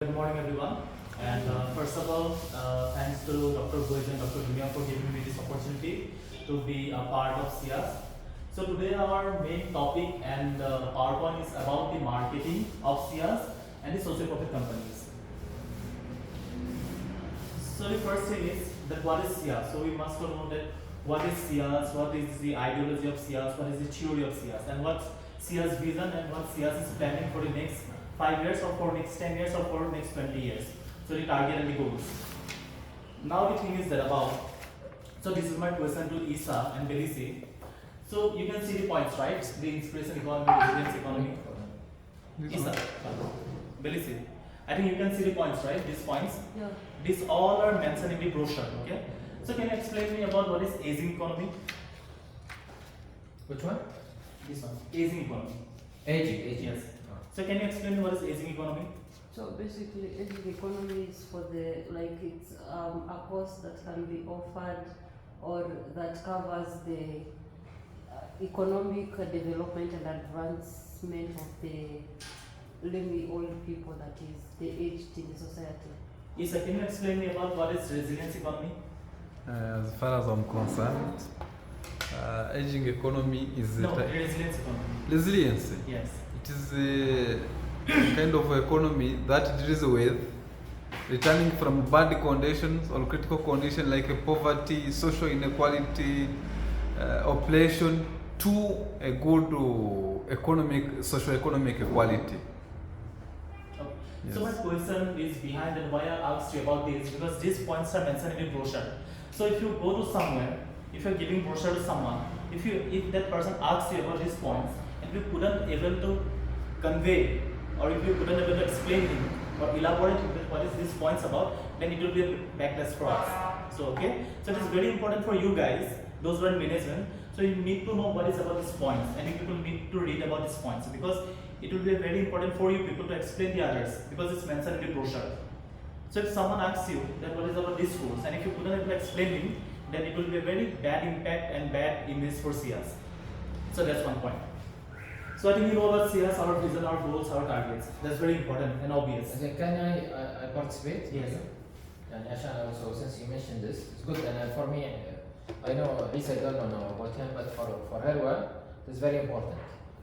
Good morning, everyone. And first of all, thanks to Dr. Buheji and Dr. Dunia for giving me this opportunity to be a part of SIAS. So today our main topic and PowerPoint is about the marketing of SIAS and the social profit companies. So the first thing is that what is SIAS? So we must know that what is SIAS, what is the ideology of SIAS, what is the theory of SIAS, and what's SIAS vision and what SIAS is planning for the next 5 years or for next 10 years or for next 20 years. So the target and the goals. Now the thing is that about, so this is my question to Isa and Belize. So you can see the points, right? The inspiration economy, resilience economy. Isa, Belize. I think you can see the points, right? These points. Yeah. These all are mentioned in the brochure, okay? So can you explain me about what is aging economy? Which one? This one, aging economy. Aging. Yes. So can you explain me what is aging economy? So basically, aging economy is for the it's a course that can be offered or that covers the economic development and advancement of the really old people, that is the aged in the society. Yes, can you explain me about what is resilience economy? As far as I'm concerned, aging economy is Resilience economy. resilience. Yes. It is a kind of economy that deals with returning from bad conditions or critical conditions like poverty, social inequality, oppression to a good socio-economic equality. Okay. Yes. So my question is behind and why I asked you about this, because these points are mentioned in the brochure. So if you go to somewhere, if you're giving brochure to someone, if that person asks you about these points and you couldn't able to convey, or if you couldn't able to explain him or elaborate what is these points about, then it will be a backlash for us. So okay, so it is very important for you guys, those who are in management. So you need to know what is about these points, and you people need to read about these points, because it will be very important for you people to explain the others, because it's mentioned in the brochure. So if someone asks you that what is about this course, and if you couldn't able to explain him, then it will be a very bad impact and bad image for SIAS. So that's one point. So I think you know about SIAS, our vision, our goals, our targets. That's very important and obvious. Okay, can I participate? Yes. And Ashan also, since you mentioned this, it's good. And for me, I know Lisa don't know about him, but for her, it's very important.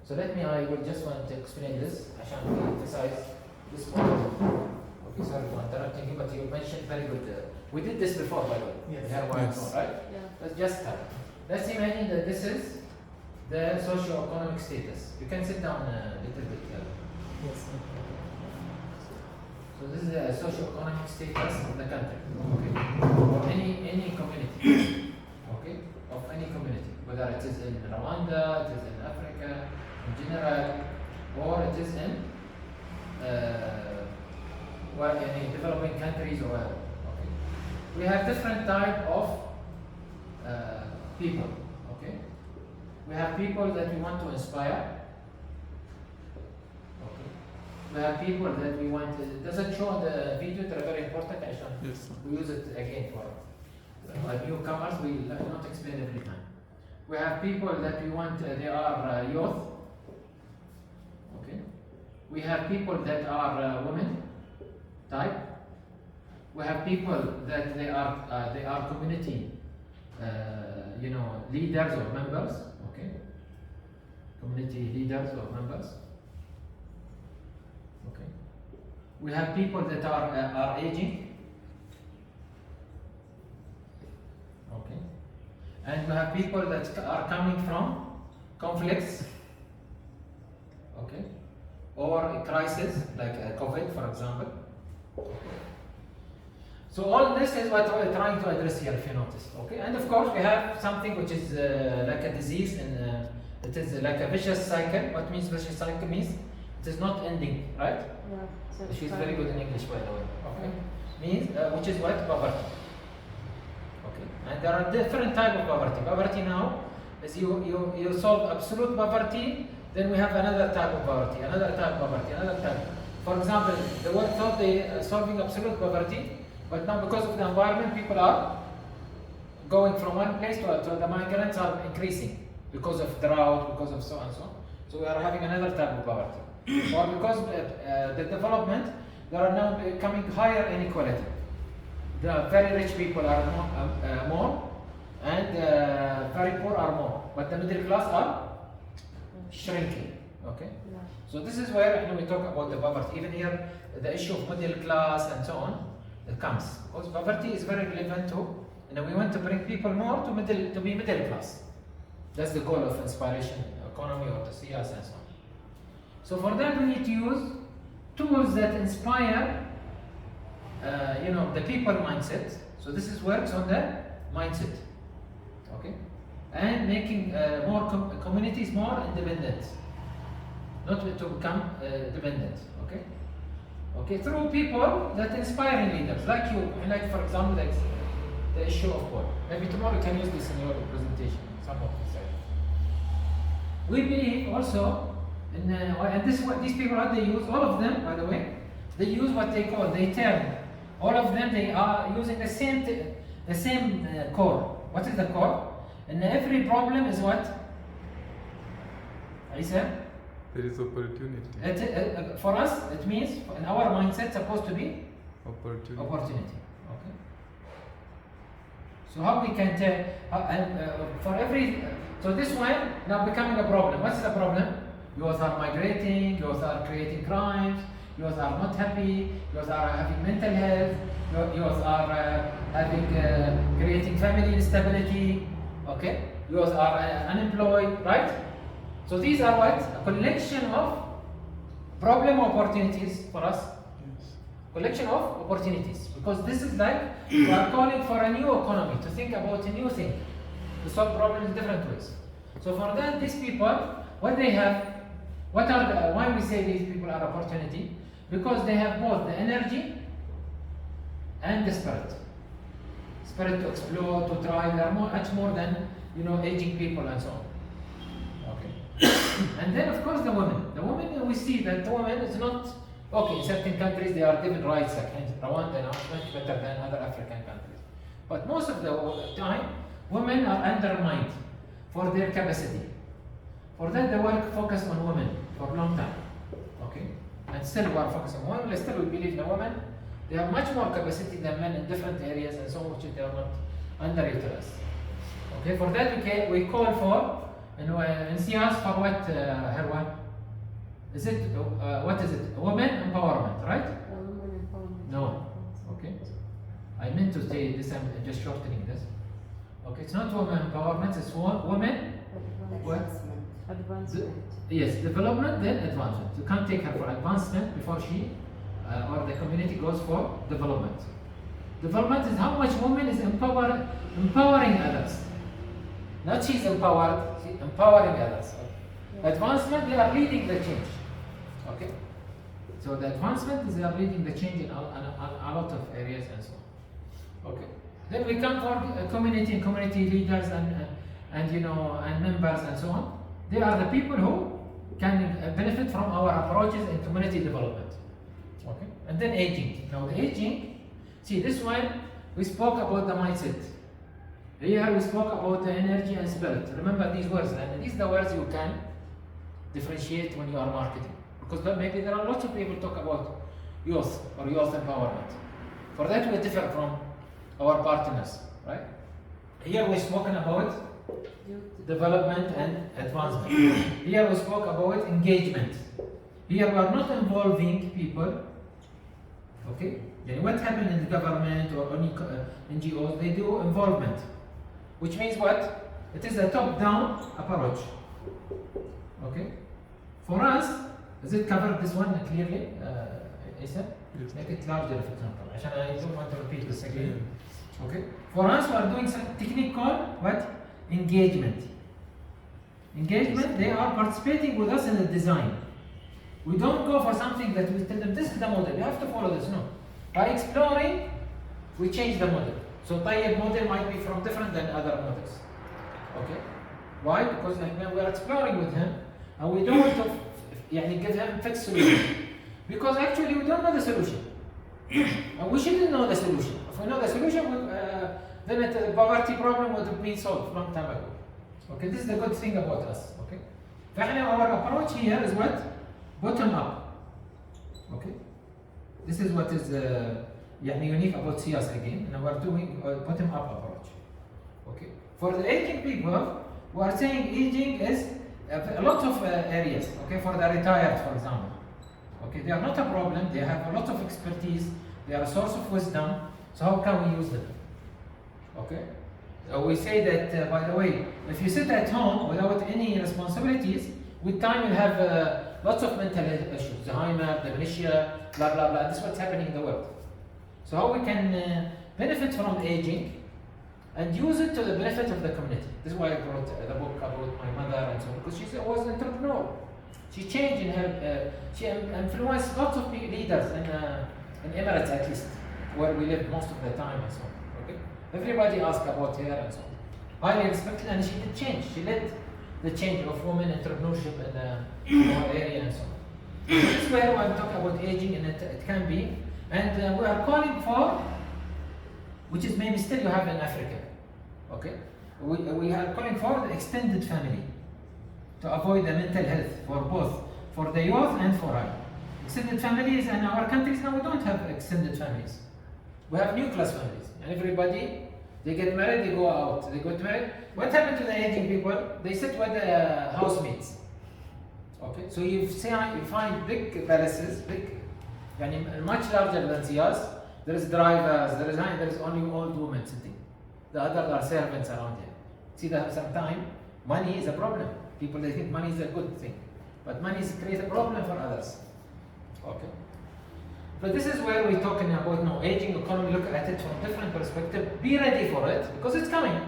So I will just want to explain this. Ashan, we emphasize this point. Okay, sorry for interrupting you, but you mentioned very good. We did this before, by the way. Yes. Yes. Right? Yeah. Let's just start. Let's imagine that this is the socio-economic status. You can sit down a little bit. Yes. So this is the socio-economic status of the country, okay, or any community, okay, of any community, whether it is in Rwanda, it is in Africa, in general, or it is in any developing countries or whatever. Okay, we have different type of people. Okay, we have people that we want to inspire. We have people that we want. Does it show the video? They're very important. Yes. We use it again for newcomers. We not explain every time. We have people that we want. They are youth. Okay. We have people that are women type. We have people that they are community. Leaders or members. Okay. Community leaders or members. Okay. We have people that are aging. Okay. And we have people that are coming from conflicts. Okay. Or a crisis like COVID, for example. So all this is what we're trying to address here, if you notice. Okay. And of course we have something which is like a disease, and it is like a vicious cycle. What means vicious cycle means? It is not ending, right? Yeah. So She's very good in English, by the way. Okay. Yeah. Means which is what? Poverty. Okay. And there are different type of poverty. Poverty now is you solve absolute poverty, then we have another type of poverty, another type of poverty, another type. For example, the world thought they are solving absolute poverty, but now because of the environment, people are going from one place to the migrants are increasing because of drought, because of so and so. So we are having another type of poverty. Or because the development, there are now becoming higher inequality. The very rich people are more, and very poor are more, but the middle class are shrinking. Okay. Yeah. So this is where we talk about the poverty. Even here, the issue of middle class and so on, it comes because poverty is very relevant to. We want to bring people more to be middle class. That's the goal of inspiration economy or the SIAS and so on. So for that, we need to use tools that inspire, the people mindset. So this is works on the mindset, okay, and making more communities more independent, not to become dependent, okay, through people that inspiring leaders like you, like for example, like the issue of poor. Maybe tomorrow you can use this in your presentation. Some of this. We believe also. And these people, what they use, all of them, by the way, they use what they call, they term, all of them, they are using the same core. What is the core? And every problem is what? Isa? There is opportunity. For us, it means, in our mindset, supposed to be? Opportunity. Okay. So how we can tell, for every, so this one now becoming a problem. What's the problem? Youth are migrating, youth are creating crimes, youth are not happy, youth are having mental health, youth are creating family instability, okay? Youth are unemployed, right? So these are what? A collection of problem opportunities for us. Yes. Collection of opportunities. Because this is like, we are calling for a new economy, to think about a new thing, to solve problems in different ways. So for that, these people, what they have, why we say these people are opportunity? Because they have both the energy and the spirit. Spirit to explore, to try, they are much more than, aging people and so on. Okay. And then of course the women. The women, we see that the women is not, okay, in certain countries they are given rights, like in Rwanda now, much better than other African countries. But most of the time, women are undermined for their capacity. For that, the work focused on women for a long time, okay? And still we are focused on women, still we believe the women, they have much more capacity than men in different areas and so much they are not underutilized. Okay, for that we call for, in SIAS for what, Herwan? Is it, what is it? Women empowerment, right? Women empowerment. No, okay. I meant to say this, I'm just shortening this. Okay, it's not women empowerment, it's women, what? Advancement. Yes, development, then advancement. You can't take her for advancement before she or the community goes for development. Development is how much woman is empowering others. Not she's empowered, she's empowering others. Yeah. Advancement, they are leading the change. Okay? So the advancement is they are leading the change in a lot of areas and so on. Okay. Then we come for community and community leaders and members and so on. They are the people who can benefit from our approaches in community development. Okay. And then aging. Now the aging, see this one, we spoke about the mindset. Here we spoke about the energy and spirit. Remember these words, and these are the words you can differentiate when you are marketing. Because maybe there are lots of people talk about youth or youth empowerment. For that we differ from our partners, right? Here we've spoken about development and advancement. Here we spoke about engagement. Here we are not involving people. Okay? Then what happened in the government or any NGOs, they do involvement. Which means what? It is a top-down approach. Okay? For us, does it cover this one clearly, Isa? Yes. Make it larger if you can. I don't want to repeat this again. Okay? For us, we are doing some technique called what? Engagement. Engagement, they are participating with us in the design. We don't go for something that we tell them, this is the model, you have to follow this. No. By exploring, we change the model. So Tayyib model might be from different than other models. Okay? Why? Because we are exploring with him and we don't want to give him fixed solution. Because actually we don't know the solution. And we shouldn't know the solution. If we know the solution, then the poverty problem would have been solved a long time ago. Okay, this is the good thing about us. Okay, our approach here is what? Bottom up. Okay, This is what is unique about SIAS again. Now we're doing a bottom-up approach. Okay. For the aging people, we are saying aging is a lot of areas. Okay. For the retired, for example. Okay. They are not a problem. They have a lot of expertise. They are a source of wisdom. So how can we use them? Okay. We say that, by the way, if you sit at home without any responsibilities, with time you'll have lots of mental health issues, Alzheimer, dementia, blah, blah, blah. This is what's happening in the world. So how we can benefit from aging and use it to the benefit of the community. This is why I wrote the book about my mother and so on, because she was an entrepreneur. She changed in her, she influenced lots of leaders in Emirates at least, where we live most of the time and so on. Okay? Everybody asked about her and so on. Highly respected, and she did change. She led the change of women entrepreneurship in our area and so on. This is where I'm talking about aging, and it can be. And we are calling for, which is maybe still you have in Africa. Okay? We are calling for the extended family to avoid the mental health for both, for the youth and for us. Extended families, and our countries now we don't have extended families. We have nucleus families, and everybody, they get married, they go out, they get married. What happened to the aging people? They sit with the housemates. Okay, so you find big palaces, much larger than SIAS. There is drivers, there is only old women sitting. The others are servants around here. See that sometimes money is a problem. People, they think money is a good thing, but money creates a problem for others. Okay. But this is where we're talking about now aging economy. Look at it from a different perspective. Be ready for it because it's coming.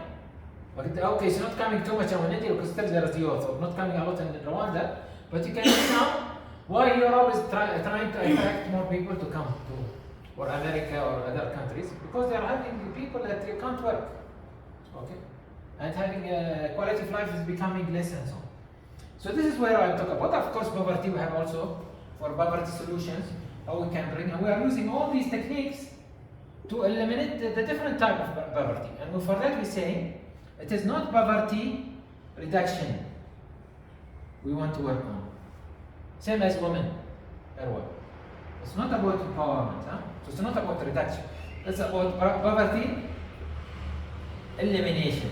Okay, it's not coming too much in India because still there is youth, or not coming a lot in Rwanda. But you can see now why Europe is trying to attract more people to come to, or America or other countries, because they are having people that they can't work. Okay, and having a quality of life is becoming less and so on. So this is where I'm talking about. Of course, poverty. We have also for poverty solutions. How we can bring, and we are using all these techniques to eliminate the different type of poverty. And for that we say, it is not poverty reduction we want to work on. Same as women, it's not about empowerment, huh? So it's not about reduction. It's about poverty elimination.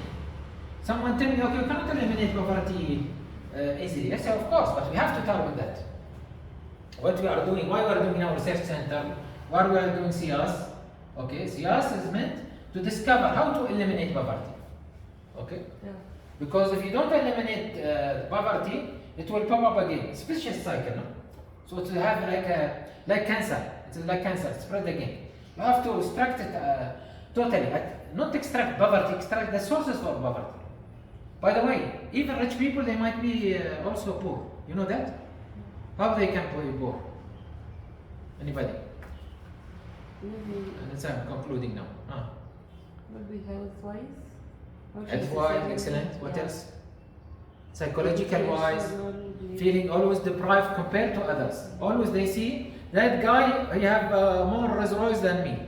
Someone tell me, okay, you cannot eliminate poverty easily. Yes, of course, but we have to target that. What we are doing, why we are doing our research center, why we are doing SIAS. Okay, SIAS is meant to discover how to eliminate poverty. Okay? Yeah. Because if you don't eliminate poverty, it will pop up again. It's a vicious cycle, no? So to have like cancer, it's like cancer, spread again. You have to extract it totally, not extract poverty, extract the sources for poverty. By the way, even rich people, they might be also poor. You know that? How they can be poor? Anybody? Maybe, And that's I'm concluding now. maybe health-wise. Health-wise, excellent. What else? Psychological-wise, Educational, feeling always deprived compared to others. Always they see that guy, he have more Rolls Royce than me.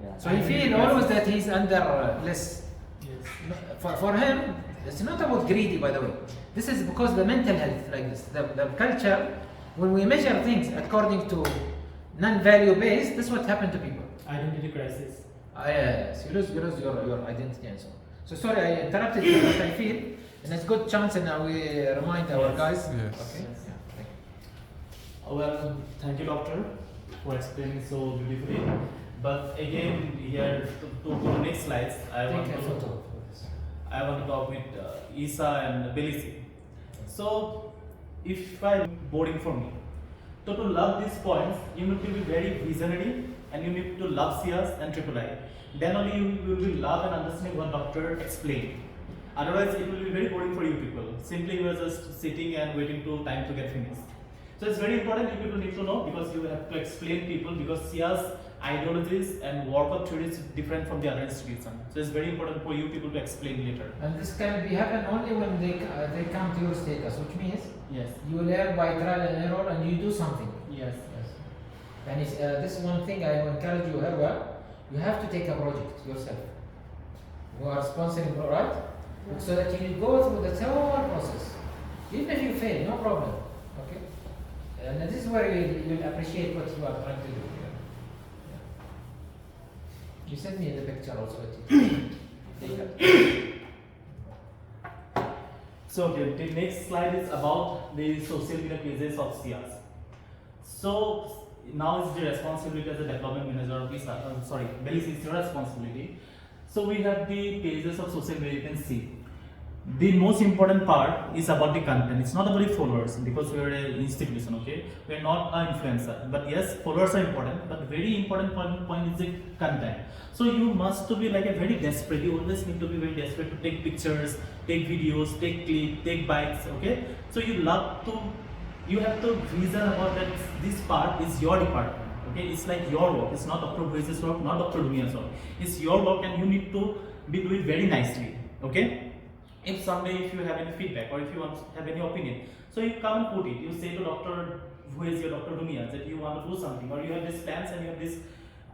Yeah. So he feel always that he's under less. Yes. For him, it's not about greedy, by the way. This is because the mental health, like this, the culture. When we measure things according to non-value based, this is what happened to people. Identity crisis. Yes, you lose your identity and so on. So sorry, I interrupted you, but I feel, and it's good chance, and now we remind our Yes. guys. Yes. Okay. Yes. Yeah, thank you. Well, thank you, doctor, for explaining so beautifully. But again, here to go to next slides, I want Take a to photo for this. I want to talk with Isa and Belisi. So, if I'm boring for me, so to love these points, you need to be very visionary, and you need to love SIAS and III. Then only you will be love and understanding what doctor explained. Otherwise, it will be very boring for you people. Simply you are just sitting and waiting to time to get finished. So it's very important you people need to know, because you have to explain people, because SIAS ideologies and work of theory is different from the other institution. So it's very important for you people to explain later. And this can be happen only when they come to your status, which means Yes. you learn by trial and error, and you do something. Yes. And this is one thing I encourage you, Herwa. You have to take a project yourself. You are sponsoring, right? Yeah. So that you go through the whole process. Even if you fail, no problem. Okay? And this is where you'll appreciate what you are trying to do. You sent me the picture also. So okay, the next slide is about the social media pages of SIAS. So now is the responsibility as a development manager. Please, sorry, Belize is your responsibility. So we have the pages of social media. You can see. The most important part is about the content. It's not about the followers because we are an institution, okay? We are not an influencer. But yes, followers are important. But very important point is the content. So you must to be like a very desperate. You always need to be very desperate to take pictures, take videos, take clips, take bites, okay? So you have to vision about that. This part is your department. Okay, it's like your work. It's not Dr. Buheji's work, not Dr. Dumia's work. It's your work, and you need to do it very nicely. Okay. If someday if you have any feedback or if you want to have any opinion, so you come and put it. You say to Dr. Buheji or Dr. Dumia that you want to do something, or you have these plans and you have these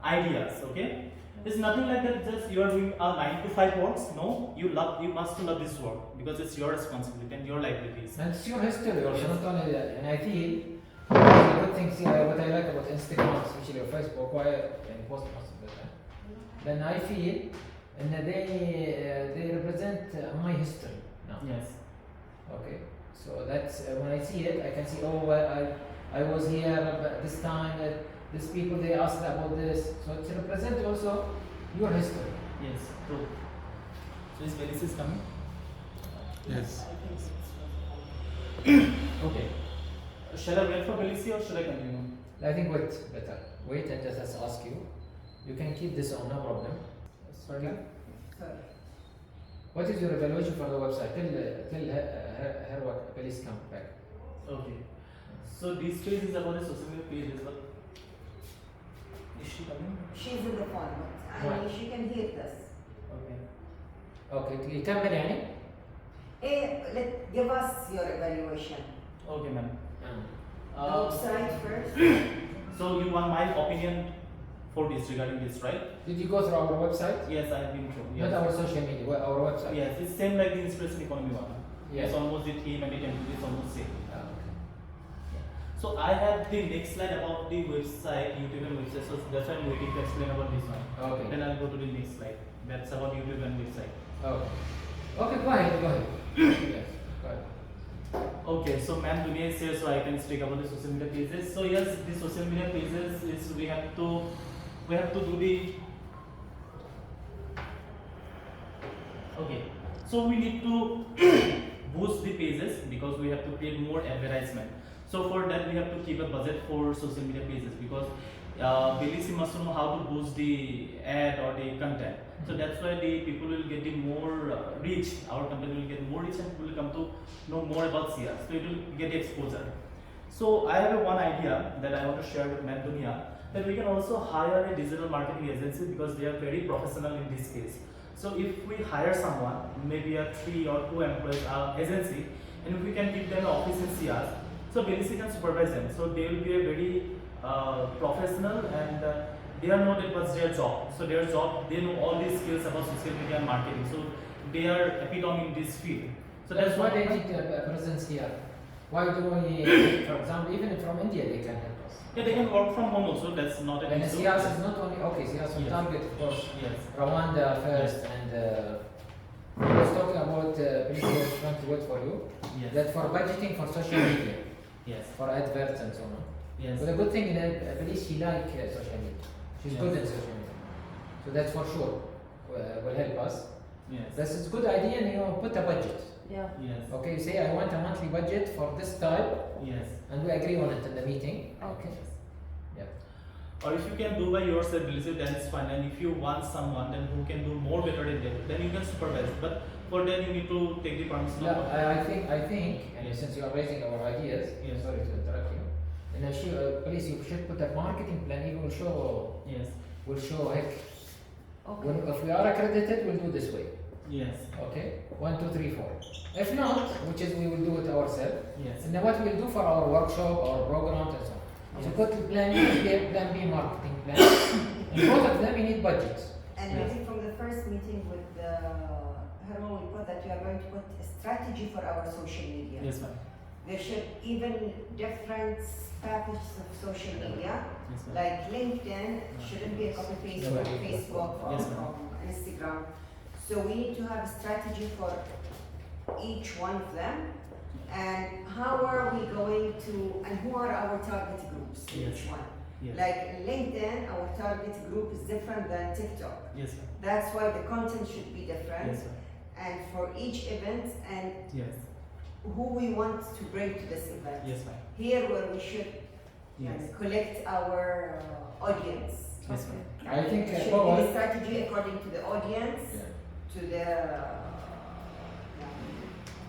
ideas. Okay. It's nothing like that. Just you are doing a 9 to 5 works. No, you must love this work because it's your responsibility and your liabilities. And it's your history also, not only that. And I feel the good things here, what I like about Instagram, especially or Facebook, why I post most of the time. Then I feel and they represent my history now. Yes. Okay. So that's when I see it, I can see. Oh, well, I was here at this time. These people they asked about this. So it represents also your history. Yes. True. So is Belize coming? Yes. Okay. Shall I wait for Belize or should I continue? I think wait better. Wait and just ask you. You can keep this on, no problem. Sorry. Sorry. What is your evaluation for the website? Tell her what. Please come back. Okay. So this page is about the social media pages, but is she coming? She's in the phone, but I mean, she can hear this. Okay. Okay. كمل يعني. Give us your evaluation. Okay, ma'am. The website first. So you want my opinion for this regarding this, right? Did you go through our website? Yes, I have been through. Yes. Not our social media, our website. Yes, it's same like the inspiration economy one. Yes. It's almost the theme and the template is almost same. Okay. So I have the next slide about the website, YouTube and website. So that's why I'm waiting to explain about this one. Okay. Then I'll go to the next slide. That's about YouTube and website. Okay. Okay, go ahead. Yes, go ahead. Okay, so ma'am Dunia is here, so I can speak about the social media pages. So yes, the social media pages is we have to do the okay. So we need to boost the pages because we have to create more advertisement. So for that we have to keep a budget for social media pages because Belize must know how to boost the ad or the content. So that's why the people will get the more reach. Our company will get more reach and people will come to know more about SIAS. So it will get the exposure. So I have one idea that I want to share with Ma'am Dunia that we can also hire a digital marketing agency because they are very professional in this case. So if we hire someone, maybe a 3 or 2 employees agency, and if we can give them an office in SIAS, so Belize can supervise them. So they will be a very professional and they know that what's their job. So their job, they know all these skills about social media and marketing. So they are epitome in this field. So that's why what they need a presence here. Why do we, for example, even from India they can help us? Yeah, they can work from home also. That's not an And issue. SIAS is not only SIAS will Yes. target of course Yes. Rwanda first and I was talking about please was trying to wait for you. Yes. That for budgeting for social media, Yes. for adverts and so on. Yes. But the good thing is that Belize she like social media. She's Yes. good in social media. So that's for sure will help us. Yes. That's a good idea and you put a budget. Yeah. Yes. Okay, you say I want a monthly budget for this type Yes. and we agree on it in the meeting. Okay. Yeah. Or if you can do by yourself, then it's fine. And if you want someone then who can do more better than that, then you can supervise. But for that you need to take the permission. Yeah, of I think, and since you are raising our ideas, Yes. sorry to interrupt you, and I should, please, you should put a marketing plan. Even Yes. will show heck. Okay. If we are accredited, we'll do this way. Yes. Okay, 1, 2, 3, 4. If not, which is we will do it ourselves. Yes. And then what we'll do for our workshop, our programs, and so on. So Yes. put the plan A, plan B, marketing plan. And both of them, we need budgets. And Yes. maybe from the first meeting with Herman, we put that we are going to put a strategy for our social media. Yes, ma'am. there should even different packages of social media. Yes, ma'am. Like LinkedIn shouldn't be a copy paste from Right. Facebook or Yes, ma'am. from Instagram. So we need to have a strategy for each one of them. And how are we going to, and who are our target groups in Yes. each one? Yes. Like LinkedIn, our target group is different than TikTok. Yes, ma'am. That's why the content should be different. Yes, ma'am. And for each event and Yes. who we want to bring to this event. Yes, ma'am. Here where we should Yes. collect our audience. Yes, ma'am. I think Should Paul- be a strategy according to the audience, Yeah. to the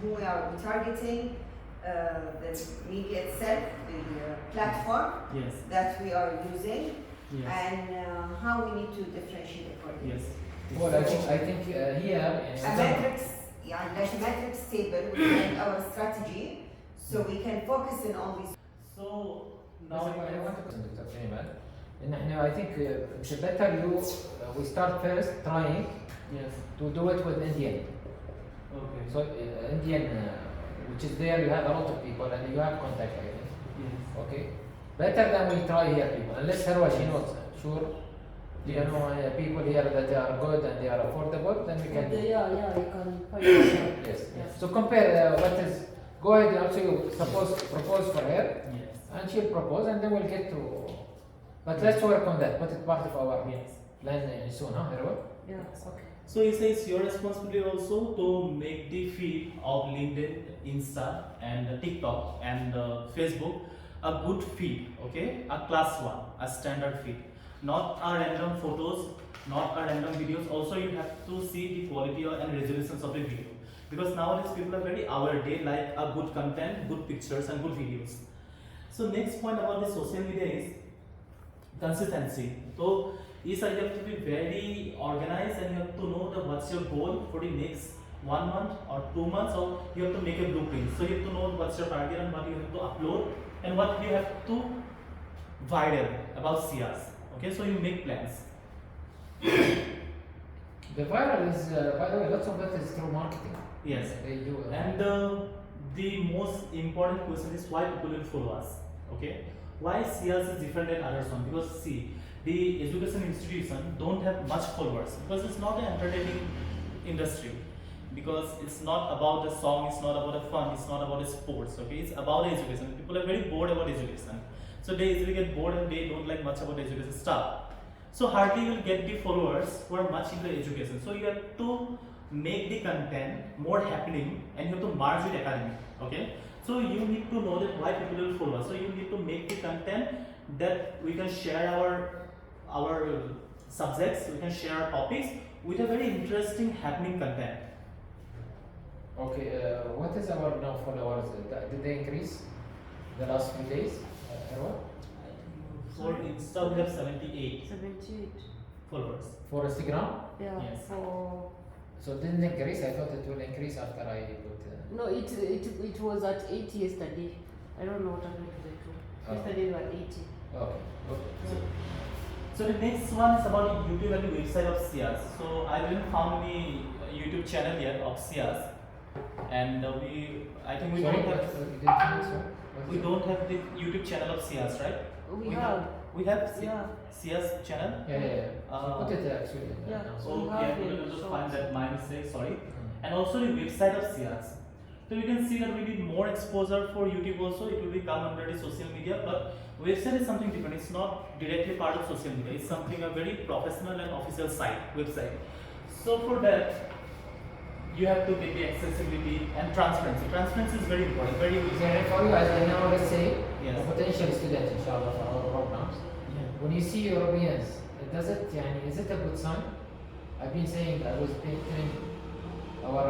who we are targeting, the media itself, the platform Yes. that we are using, Yes. and how we need to differentiate accordingly. Yes. Well, I think here A metrics, yeah, like a metrics table with our strategy, so we can focus in on these. So now now I want to Dr. Fahima, and I think it's better we start first trying yes. to do it with Indian. Okay. So Indian, which is there, you have a lot of people and you have contact, I think. Yes. Okay, better than we try here people. Unless Harwa, she knows, sure. You Yes. know people here that they are good and they are affordable, then we can. Yeah, you can find out. Yes. Yes. So compare what is. Go ahead and also you propose for her, Yes. and she'll propose, and then we'll get to. But let's work on that. Put it part of our Yes. plan soon, huh, Harwa? Yeah, okay. So he says your responsibility also to make the feed of LinkedIn, Insta, and TikTok and Facebook a good feed, okay? A class one, a standard feed, not a random photos, not a random videos. Also, you have to see the quality and resolutions of the video, because nowadays people are very aware. They like a good content, good pictures, and good videos. So next point about the social media is consistency. So is you have to be very organized and you have to know what's your goal for the next 1 month or 2 months, or you have to make a blueprint. So you have to know what's your target and what you have to upload and what you have to viral about SIAS. Okay, so you make plans. The viral is, by the way, lots of it is through marketing. Yes. They do. And the most important question is why people will follow us. Okay, why SIAS is different than others one? Because see, the education institution don't have much followers because it's not an entertaining industry, because it's not about the song, it's not about the fun, it's not about the sports. Okay, it's about education. People are very bored about education, so they easily get bored and they don't like much about education stuff. So hardly you will get the followers who are much into education. So you have to make the content more happening and you have to merge with academic. Okay, so you need to know that why people will follow us. So you need to make the content that we can share our subjects, we can share our topics with a very interesting happening content. Okay, what is our now followers? Did they increase the last few days? Harwa? For Insta we have 78 78. followers. For Instagram? Yeah, Yes. for So it didn't increase. I thought it will increase after I put. no, it was at 80 yesterday. I don't know what happened to the two. Oh. Yesterday we were at 80. Okay. Okay. So the next one is about YouTube and the website of SIAS. So I didn't found any YouTube channel yet of SIAS, and I think we Sorry, don't have you didn't think so? What we is it? don't have the YouTube channel of SIAS, right? We have. We have Yeah. SIAS channel. Yeah. Uh, Put it actually. in the yeah. announcement. So We have we it have to short. find that my mistake. Sorry. Mm. And also the website of SIAS. So you can see that we need more exposure for YouTube also. It will become under the social media, but website is something different. It's not directly part of social media. It's something a very professional and official site, website. So for that, you have to get the accessibility and transparency. Transparency is very important. Very So for you, as I know, let's say Yes. a potential student, inshallah, for our programs. Yeah. When you see Europeans, does it, is it a good sign? I've been saying, I was telling our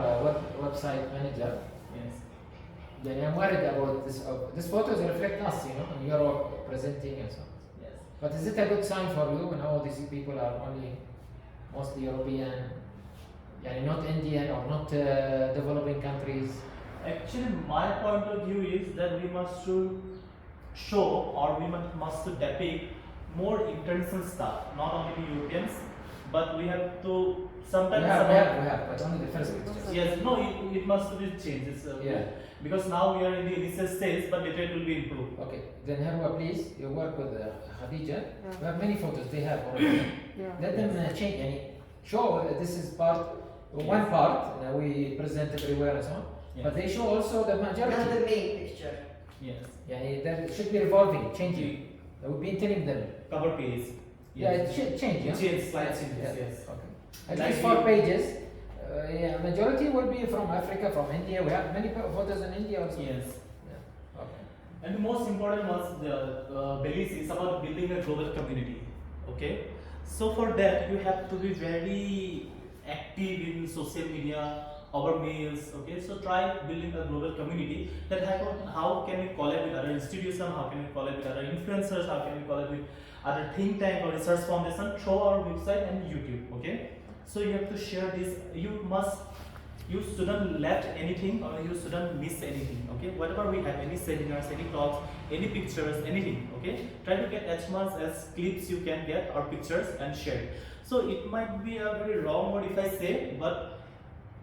website manager, Yes. I'm worried about this. These photos reflect us, in Europe presenting and so on. Yes. But is it a good sign for you when all these people are only mostly European, not Indian or not developing countries? Actually, my point of view is that we must to show or we must to depict more international stuff, not only the Europeans, but we have to We sometimes have, but only the first pictures. yes, no, it must be changed. It's, Yeah. because now we are in the initial stage, but later it will be improved. Okay, then Harwa, please, you work with Khadija. Yeah. We have many photos they have already. Yeah. Let them change, show this is part, one part, we present everywhere and so on. Yes. But they show also the Not majority. the main picture. Yes. That should be evolving, changing. We've been telling them. Cover page. Yeah, it should change. Yeah? Change, slight changes, Yeah. yes. Okay. At Like least 4 you- pages. Majority will be from Africa, from India. We have many photos in India also. Yes. Yeah. Okay. And the most important was the belief is about building a global community. Okay. So for that you have to be very active in social media, our mails. Okay. So try building a global community. That how can we collab with other institutions? How can we collab with other influencers? How can we collab with other think tank or research foundation through our website and YouTube. Okay. So you have to share this. You shouldn't left anything or you shouldn't miss anything. Okay, whatever we have, any seminars, any talks, any pictures, anything. Okay, try to get as much as clips you can get or pictures and share it. So it might be a very wrong word if I say, but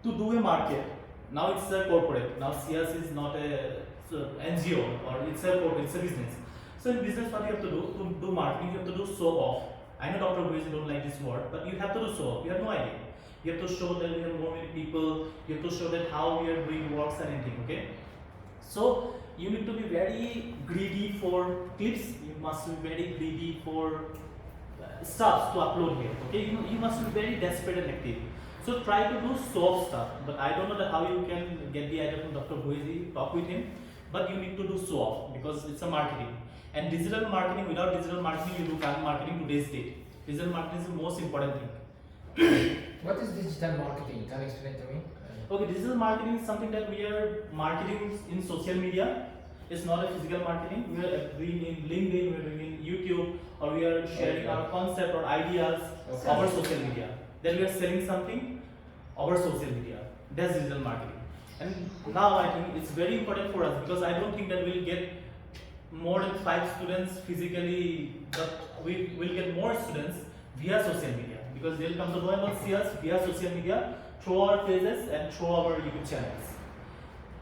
to do a market, now it's a corporate. Now SIAS is not a NGO or it's a corporate, it's a business. So in business, what you have to do? To do marketing, you have to do show off. I know Dr. Buheji don't like this word, but you have to do show off. You have no idea. You have to show that we have more many people. You have to show that how we are doing works and anything. Okay. So you need to be very greedy for clips. You must be very greedy for stuff to upload here. Okay. You must be very desperate and active. So try to do show off stuff. But I don't know that how you can get the idea from Dr. Buheji. Talk with him. But you need to do show off because it's a marketing. And digital marketing, without digital marketing, you do marketing today's date. Digital marketing is the most important thing. What is digital marketing? Can you explain to me? Okay, digital marketing is something that we are marketing in social media. It's not a physical marketing. We are doing in LinkedIn, we are doing in YouTube, or we are sharing our concept or ideas Okay. over social media. Then we are selling something over social media. That's digital marketing. And now I think it's very important for us because I don't think that we'll get more than 5 students physically, but we will get more students via social media because they'll come to know about SIAS via social media through our pages and through our YouTube channels.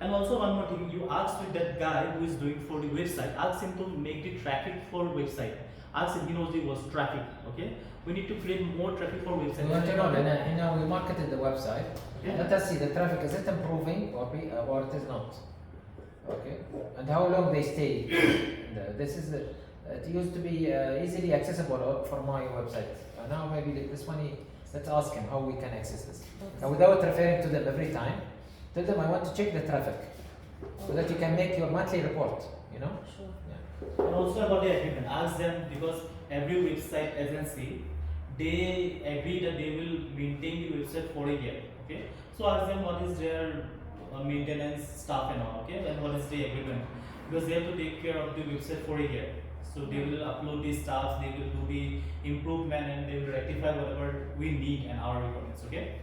And also one more thing, you ask with that guy who is doing for the website, ask him to make the traffic for website. Ask him, he knows the was traffic, okay? We need to create more traffic for website. We want to know, then we marketed the website. Yeah. Let us see the traffic, is it improving or it is not? Okay. And how long they stay? This is it used to be easily accessible for my website. Now maybe this one, let's ask him how we can access this. Now without referring to them every time, tell them I want to check the traffic so that you can make your monthly report, you know? Sure. Yeah. And also about the agreement, ask them because every website agency, they agree that they will maintain the website for a year, okay? So ask them what is their maintenance staff and all, okay? And what is the agreement? Because they have to take care of the website for a year. So they will upload the stuff, they will do the improvement and they will rectify whatever we need and our requirements, okay?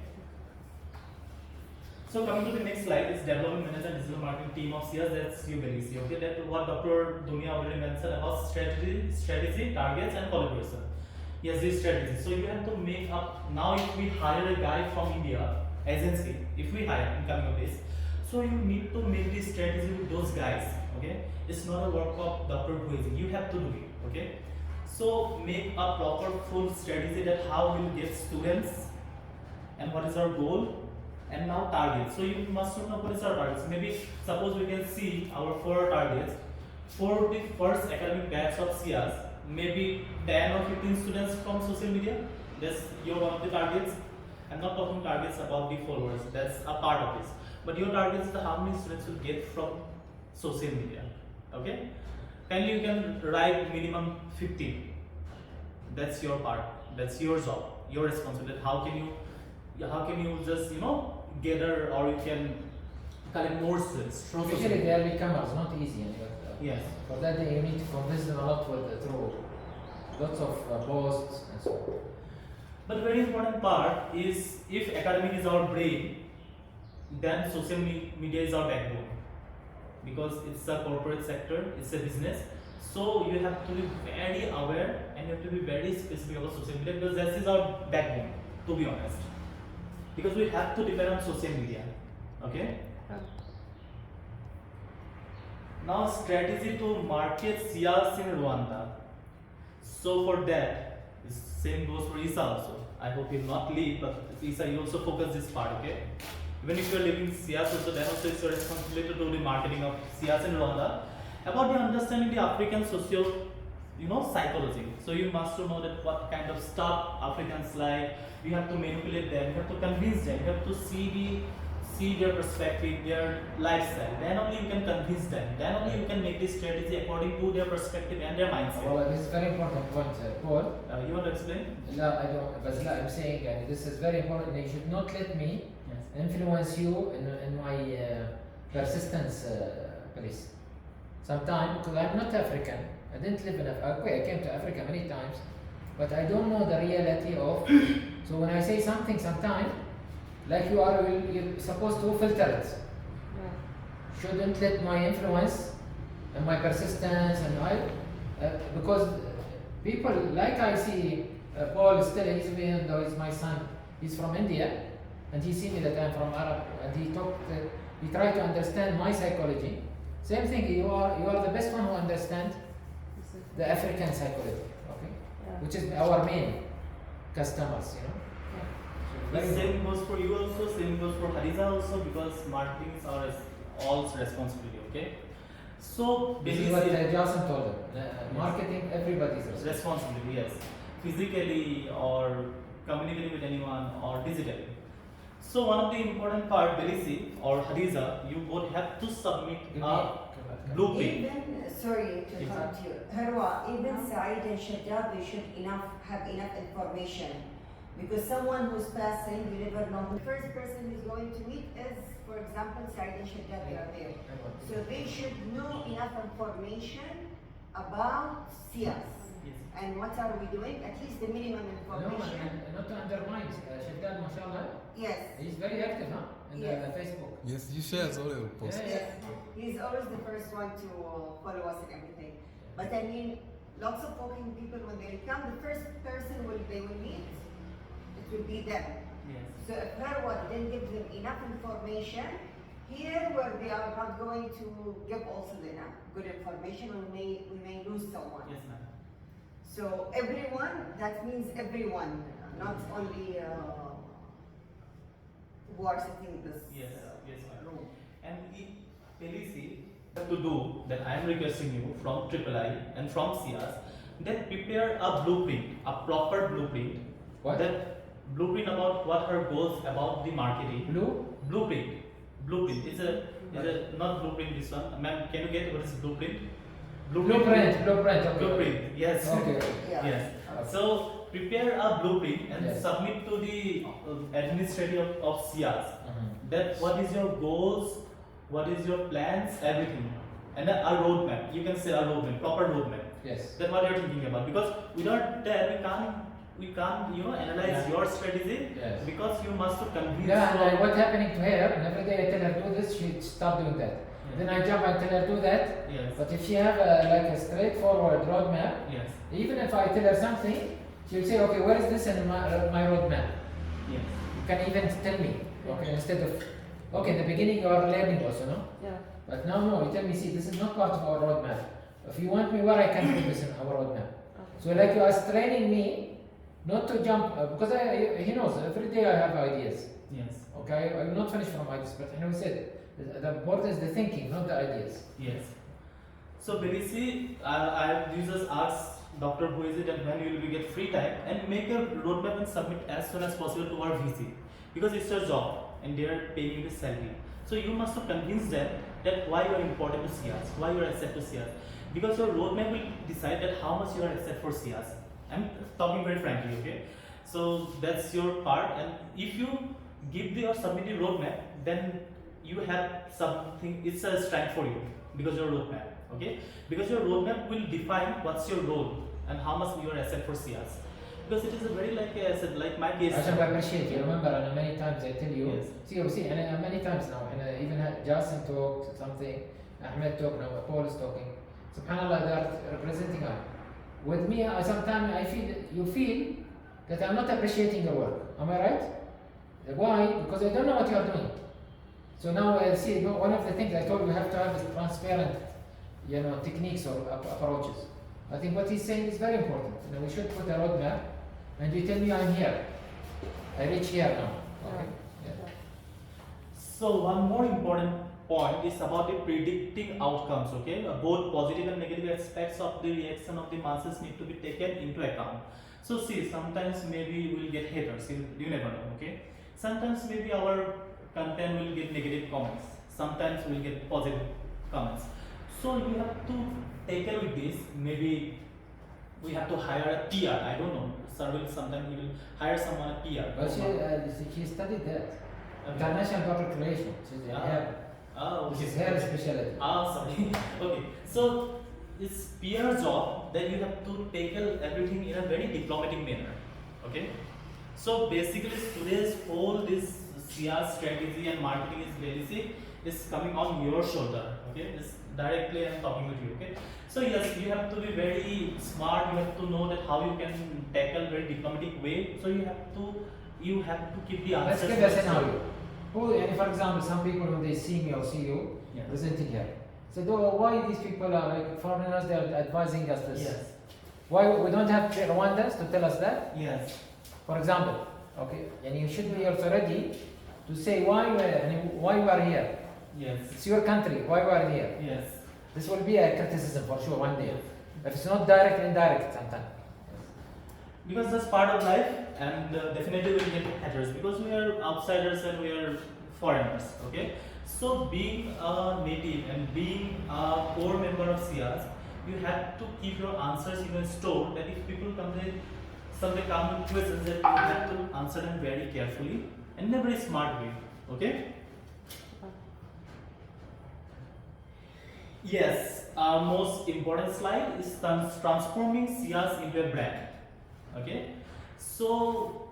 So coming to the next slide is development manager and digital marketing team of SIAS. That's you basically, okay? That what Dr. Dunia already mentioned about strategy, targets and collaboration. Yes, this strategy. So you have to make up, now if we hire a guy from India, agency, if we hire in coming of days, so you need to make this strategy with those guys, okay? It's not a work of Dr. Buheji, you have to do it, okay? So make a proper full strategy that how we'll get students and what is our goal and now targets. So you must know what is our targets. Maybe suppose we can see our 4 targets. For the first academic batch of SIAS, maybe 10 or 15 students from social media. That's your one of the targets. I'm not talking targets about the followers, that's a part of this. But your target is the how many students will get from social media. Okay? Kindly you can write minimum 50. That's your part. That's your job, your responsibility. How can you just gather or you can collect more students from social Usually media? they are becomers, not easy. Yes. For that you need to convince them a lot through lots of posts and so on. But very important part is if academic is our brain, then social media is our backbone. Because it's a corporate sector, it's a business. So you have to be very aware and you have to be very specific about social media because that is our backbone, to be honest. Because we have to depend on social media. Okay? Now strategy to market SIAS in Rwanda. So for that, same goes for ISA also. I hope you will not leave, but ISA you also focus this part, okay? Even if you are living SIAS also, then also it's your responsibility to do the marketing of SIAS in Rwanda. About the understanding the African socio, psychology. So you must to know that what kind of stuff Africans like. You have to manipulate them. You have to convince them. You have to see their perspective, their lifestyle. Then only you can convince them. Then only you can make this strategy according to their perspective and their mindset. Well, this is very important point, Paul. You want to explain? No, I don't. But I'm saying this is very important. You should not let me influence you in my persistence, please. Sometimes, because I'm not African, I didn't live in Africa. Okay, I came to Africa many times, but I don't know the reality of. So when I say something, sometimes, like you're supposed to filter it. Shouldn't let my influence and my persistence because people like I see Paul still, even though he's my son, he's from India, and he see me that I'm from Arab, and he tried to understand my psychology. Same thing, you are the best one who understand the African psychology, okay? Which is our main customers, The same goes for you also, same goes for Hariza also, because marketing is our all's responsibility, okay? So This is what Jason told him. Marketing, everybody's responsibility, yes. Physically or communicating with anyone or digitally. So one of the important part, Belisi or Hadiza, you both have to submit a blueprint. Even, sorry to interrupt you, Harwa, even Saeed and Shaddad, they should have enough information. Because someone who's passing, you never know. The first person who's going to meet is, for example, Saeed and Shaddad, they are there. So they should know enough information about SIAS. And what are we doing? At least the minimum information. No, and not to undermine Shaddad, mashallah. Yes. He's very active, in the Facebook. Yes, you share all your posts. Yes. He's always the first one to follow us and everything. But I mean, lots of talking people, when they come, the first person they will meet, it will be them. Yes. So if Harwa didn't give them enough information, here where they are not going to give also enough good information, we may lose someone. Yes, ma'am. So everyone, that means everyone, not only who are sitting in this room. And Elisi, to do that, I am requesting you from III and from SIAS that prepare a blueprint, a proper blueprint. What? That blueprint about what her goals about the marketing. Blueprint. It's a not blueprint this one. Ma'am, can you get what is blueprint? Blueprint. Okay. Blueprint. Yes. Okay. Yeah. Yes. So prepare a blueprint and submit to the administrative of SIAS. That what is your goals, what is your plans, everything, and a roadmap. You can say a roadmap, proper roadmap. Yes. That's what you're thinking about. Because without that, we can't analyze your strategy. Yes. Because you must convince. And what's happening to her? And every day I tell her do this, she stop doing that. Then I jump and tell her do that. Yes. But if she have a straightforward roadmap, Yes. even if I tell her something, she'll say, okay, where is this in my roadmap? Yes. You can even tell me, okay, instead of, okay, in the beginning you are learning also, no? Yeah. But now, no, you tell me, see, this is not part of our roadmap. If you want me, where I can put this in our roadmap? So like you are training me not to jump, because he knows, every day I have ideas. Yes. Okay, I will not finish from ideas, but he said, the important is the thinking, not the ideas. Yes. So basically, I just ask Dr. Buheji that when you will get free time and make a roadmap and submit as soon as possible to our VC, because it's your job and they are paying you the salary. So you must convince them that why you are important to SIAS, why you are accepted to SIAS, because your roadmap will decide that how much you are accepted for SIAS. I'm talking very frankly, okay? So that's your part, and if you give or submit the roadmap, then you have something, it's a strength for you because your roadmap, okay? Because your roadmap will define what's your role and how much you are accepted for SIAS. Because it is a very, like I said, like my case. I appreciate you. Remember, and many times I tell you, Yes. see, and many times now, and even Jason talked something, Ahmed talked, now Paul is talking. Subhanallah, they are representing us. With me, sometimes you feel that I'm not appreciating your work. Am I right? Why? Because I don't know what you are doing. So now I see, one of the things I told you have to have is transparent, techniques or approaches. I think what he's saying is very important. We should put a roadmap, and you tell me I'm here. I reach here now. Okay. Yeah. So one more important point is about the predicting outcomes. Okay, both positive and negative aspects of the reaction of the masses need to be taken into account. So see, sometimes maybe we'll get haters. You never know. Okay, sometimes maybe our content will get negative comments. Sometimes we'll get positive comments. So you have to tackle with this. Maybe we have to hire a PR. I don't know. Sir will sometimes he will hire someone a PR. But she studied that. International Public Relations. She's in hair. Which is hair specialty. Sorry. Okay. So it's PR job. Then you have to tackle everything in a very diplomatic manner. Okay. So basically, today's whole this SIAS strategy and marketing is coming on your shoulder. Okay. It's directly I'm talking with you. Okay. So yes, you have to be very smart. You have to know that how you can tackle very diplomatic way. So you have to keep the answers. Let's give a scenario. For example, some people when they see me or see you presenting here, say, why these people are like foreigners? They are advising us this. Yes. Why we don't have Rwandans to tell us that? Yes. For example, okay, and you should be also ready to say why we are here. Yes. It's your country. Why we are here? Yes. This will be a criticism for sure one day. If it's not direct, indirect sometimes. Because that's part of life, and definitely we'll get haters because we are outsiders and we are foreigners. Okay, so being a native and being a core member of SIAS, you have to keep your answers in a store. That if people come with questions, that you have to answer them very carefully and in a very smart way. Okay. Yes, our most important slide is transforming SIAS into a brand. Okay, so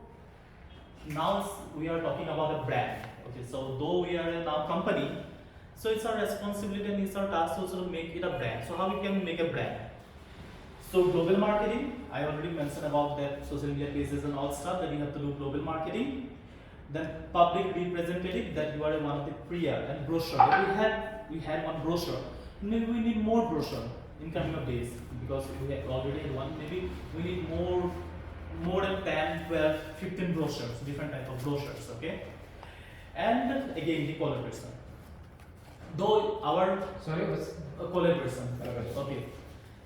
now we are talking about a brand. Okay, so though we are in our company, so it's our responsibility and it's our task also to make it a brand. So how we can make a brand? So global marketing, I already mentioned about that social media pages and all stuff that you have to do global marketing. Then public representative, that you are one of the PR and brochure. We had one brochure. Maybe we need more brochure in coming of days because we have already had one. Maybe we need more than 10, 12, 15 brochures, different type of brochures. Okay, and again the collaboration. Though our collaboration. Okay.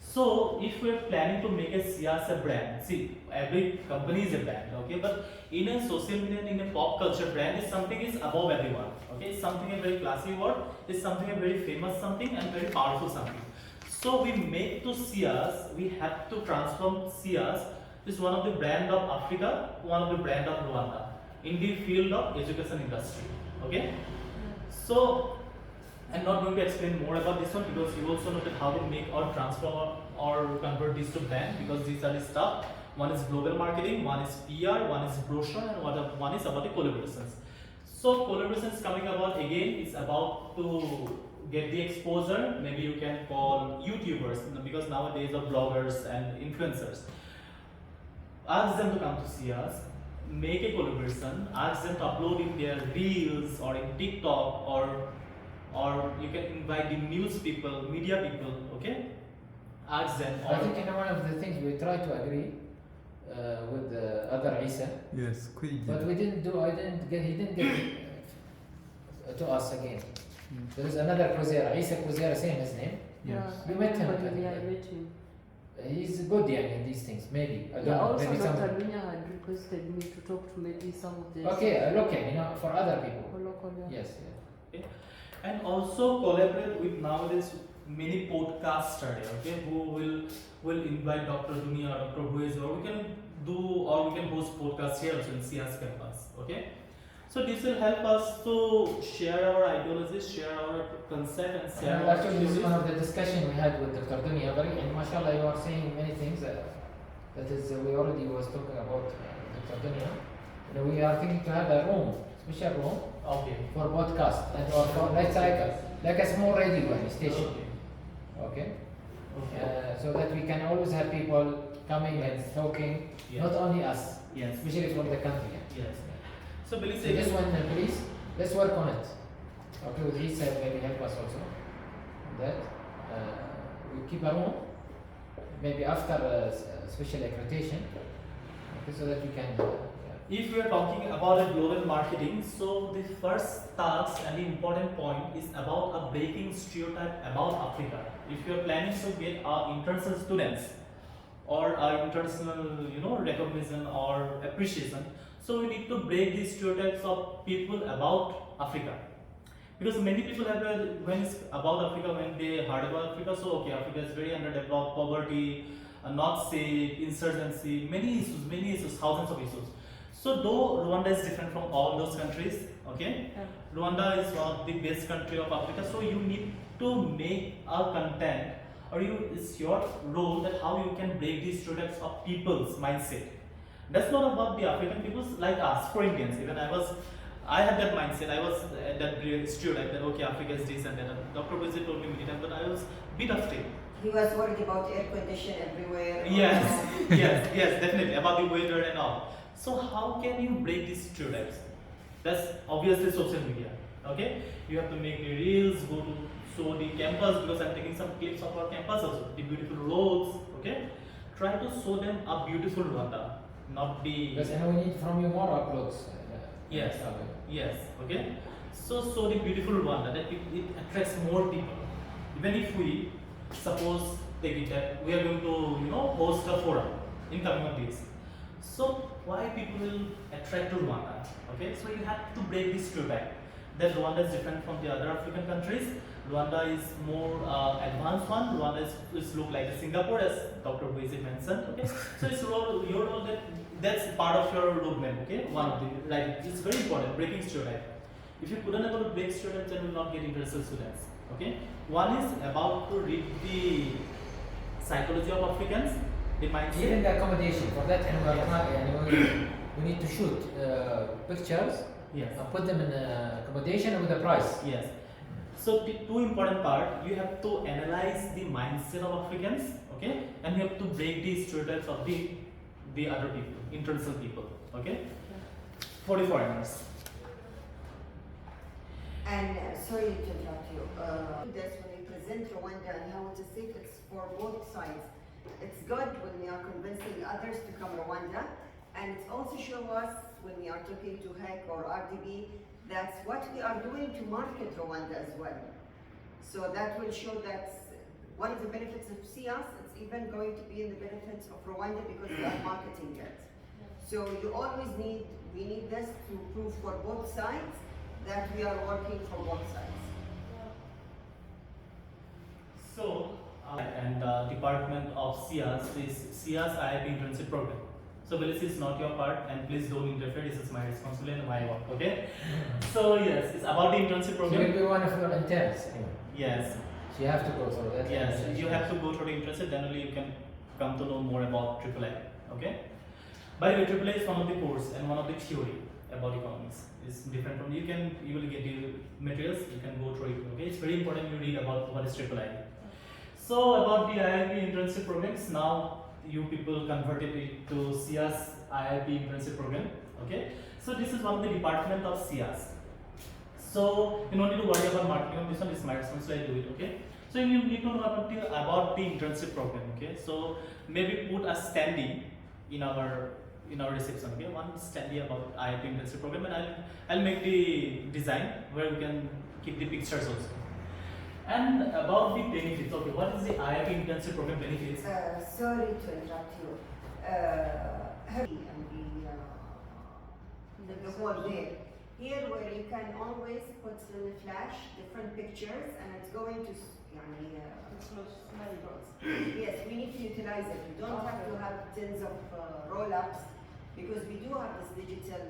So if we are planning to make a SIAS a brand, see, every company is a brand, okay, but in a social media, in a pop culture, brand is something is above everyone, okay, it's something a very classy word, it's something a very famous something and very powerful something. So we make to SIAS, we have to transform SIAS is one of the brand of Africa, one of the brand of Rwanda in the field of education industry, okay. So I'm not going to explain more about this one because you also know that how to make or transform or convert this to brand, because these are the stuff. One is global marketing, one is PR, one is brochure, and one is about the collaborations. So collaborations coming about again, it's about to get the exposure. Maybe you can call YouTubers, because nowadays are bloggers and influencers. Ask them to come to SIAS, make a collaboration, ask them to upload in their reels or in TikTok, or you can invite the news people, media people, okay? Ask them. I think one of the things we try to agree with the other Isa. Yes, quick. But he didn't get to us again. There is another Kuzera, Isa Kuzera, same his name. Yes. You met him? Yeah, I met him. He's good in these things, maybe. I don't know. Also, Maybe Dr. Lunya had requested me to talk to maybe some of the... Okay, looking, for other people. For local, yeah. Yes, yeah. Okay. And also collaborate with nowadays many podcasters, okay, who will invite Dr. Dunia or Dr. Buheji, or we can host podcasts here also in SIAS campus, okay. So this will help us to share our ideologies, share our concept, and share our actually, this is one of the discussion we had with Dr. Dunia, and mashallah, you are saying many things that is we already was talking about Dr. Dunia. We are thinking to have a room, special room, okay, for podcast and or for like a small radio station. Okay. Okay. so that we can always have people coming and talking, Yes. not only us, Yes. especially from the country. Yes. So So basically, this one, please, let's work on it. Okay, with this maybe help us also on that. We keep our own, maybe after special accreditation, okay, so that we can. if we are talking about a global marketing, so the first task and the important point is about a breaking stereotype about Africa. If you are planning to get our international students or our international, recognition or appreciation, so we need to break these stereotypes of people about Africa. Because many people have when it's about Africa, when they heard about Africa, so okay, Africa is very underdeveloped, poverty, not safe, insurgency, many issues, thousands of issues. So though Rwanda is different from all those countries, okay, Rwanda is one of the best country of Africa. So you need to make a content, or it's your role that how you can break these stereotypes of people's mindset. That's not about the African peoples like us, for Indians. Even I had that mindset. I was that stereotype that okay, Africa is this and that. Dr. Buheji told me many times, but I was a bit afraid. He was worried about air condition everywhere. Yes, yes, definitely about the weather and all. So how can you break these stereotypes? That's obviously social media. Okay, you have to make the reels, go to show the campus, because I'm taking some clips of our campus also, the beautiful roads. Okay, try to show them a beautiful Rwanda, not the. Because I know we need from you more uploads. Yes. Yes. Okay. So the beautiful Rwanda that it attracts more people. Even if we suppose take it that we are going to host a forum in coming days. So why people will attract to Rwanda? Okay. So you have to break this stereotype that Rwanda is different from the other African countries. Rwanda is more advanced one. Rwanda is look like Singapore, as Dr. Buheji mentioned. Okay. So it's your role that's part of your roadmap, okay? One of the, it's very important, breaking stereotype. If you couldn't able to break stereotypes, then you will not get international students, okay? One is about to read the psychology of Africans, the mindset. Even the accommodation, for that, and we need to shoot pictures, Yes. Put them in accommodation with a price. Yes. So the two important part, you have to analyze the mindset of Africans, okay? And you have to break the stereotypes of the other people, international people, okay? For the foreigners. And sorry to interrupt you. That's when we present Rwanda and how it is safe. It's for both sides. It's good when we are convincing others to come Rwanda, and it also shows us when we are talking to HEC or RDB, that's what we are doing to market Rwanda as well. So that will show that one of the benefits of SIAS, it's even going to be in the benefits of Rwanda because we are marketing it. So we need this to prove for both sides that we are working for both sides. So, and Department of SIAS is SIAS IIP internship program. So this is not your part, and please don't interfere. This is my responsibility and my work. Okay. So yes, it's about the internship She program. will be one of your interns. Yes. So you have to go through that. Yes, you have to go through the internship, then only you can come to know more about AAA. Okay? By the way, AAA is one of the course and one of the theory about economics. It's different from you will get the materials, you can go through it. Okay? It's very important you read about what is AAA. So about the IIP internship programs, now you people converted it to SIAS IIP internship program. Okay? So this is one of the department of SIAS. So you don't need to worry about marketing on this one, it's my responsibility to do it, okay? So you need to know about the internship program, okay? So maybe put a standee in our reception, okay? One standee about IIP internship program, and I'll make the design where we can keep the pictures also. And about the benefits, okay, what is the IIP internship program benefits? Sorry to interrupt you. The whole there. Here where you can always put in the flash different pictures and it's going to yes, we need to utilize it. We don't have to have tons of roll-ups because we do have this digital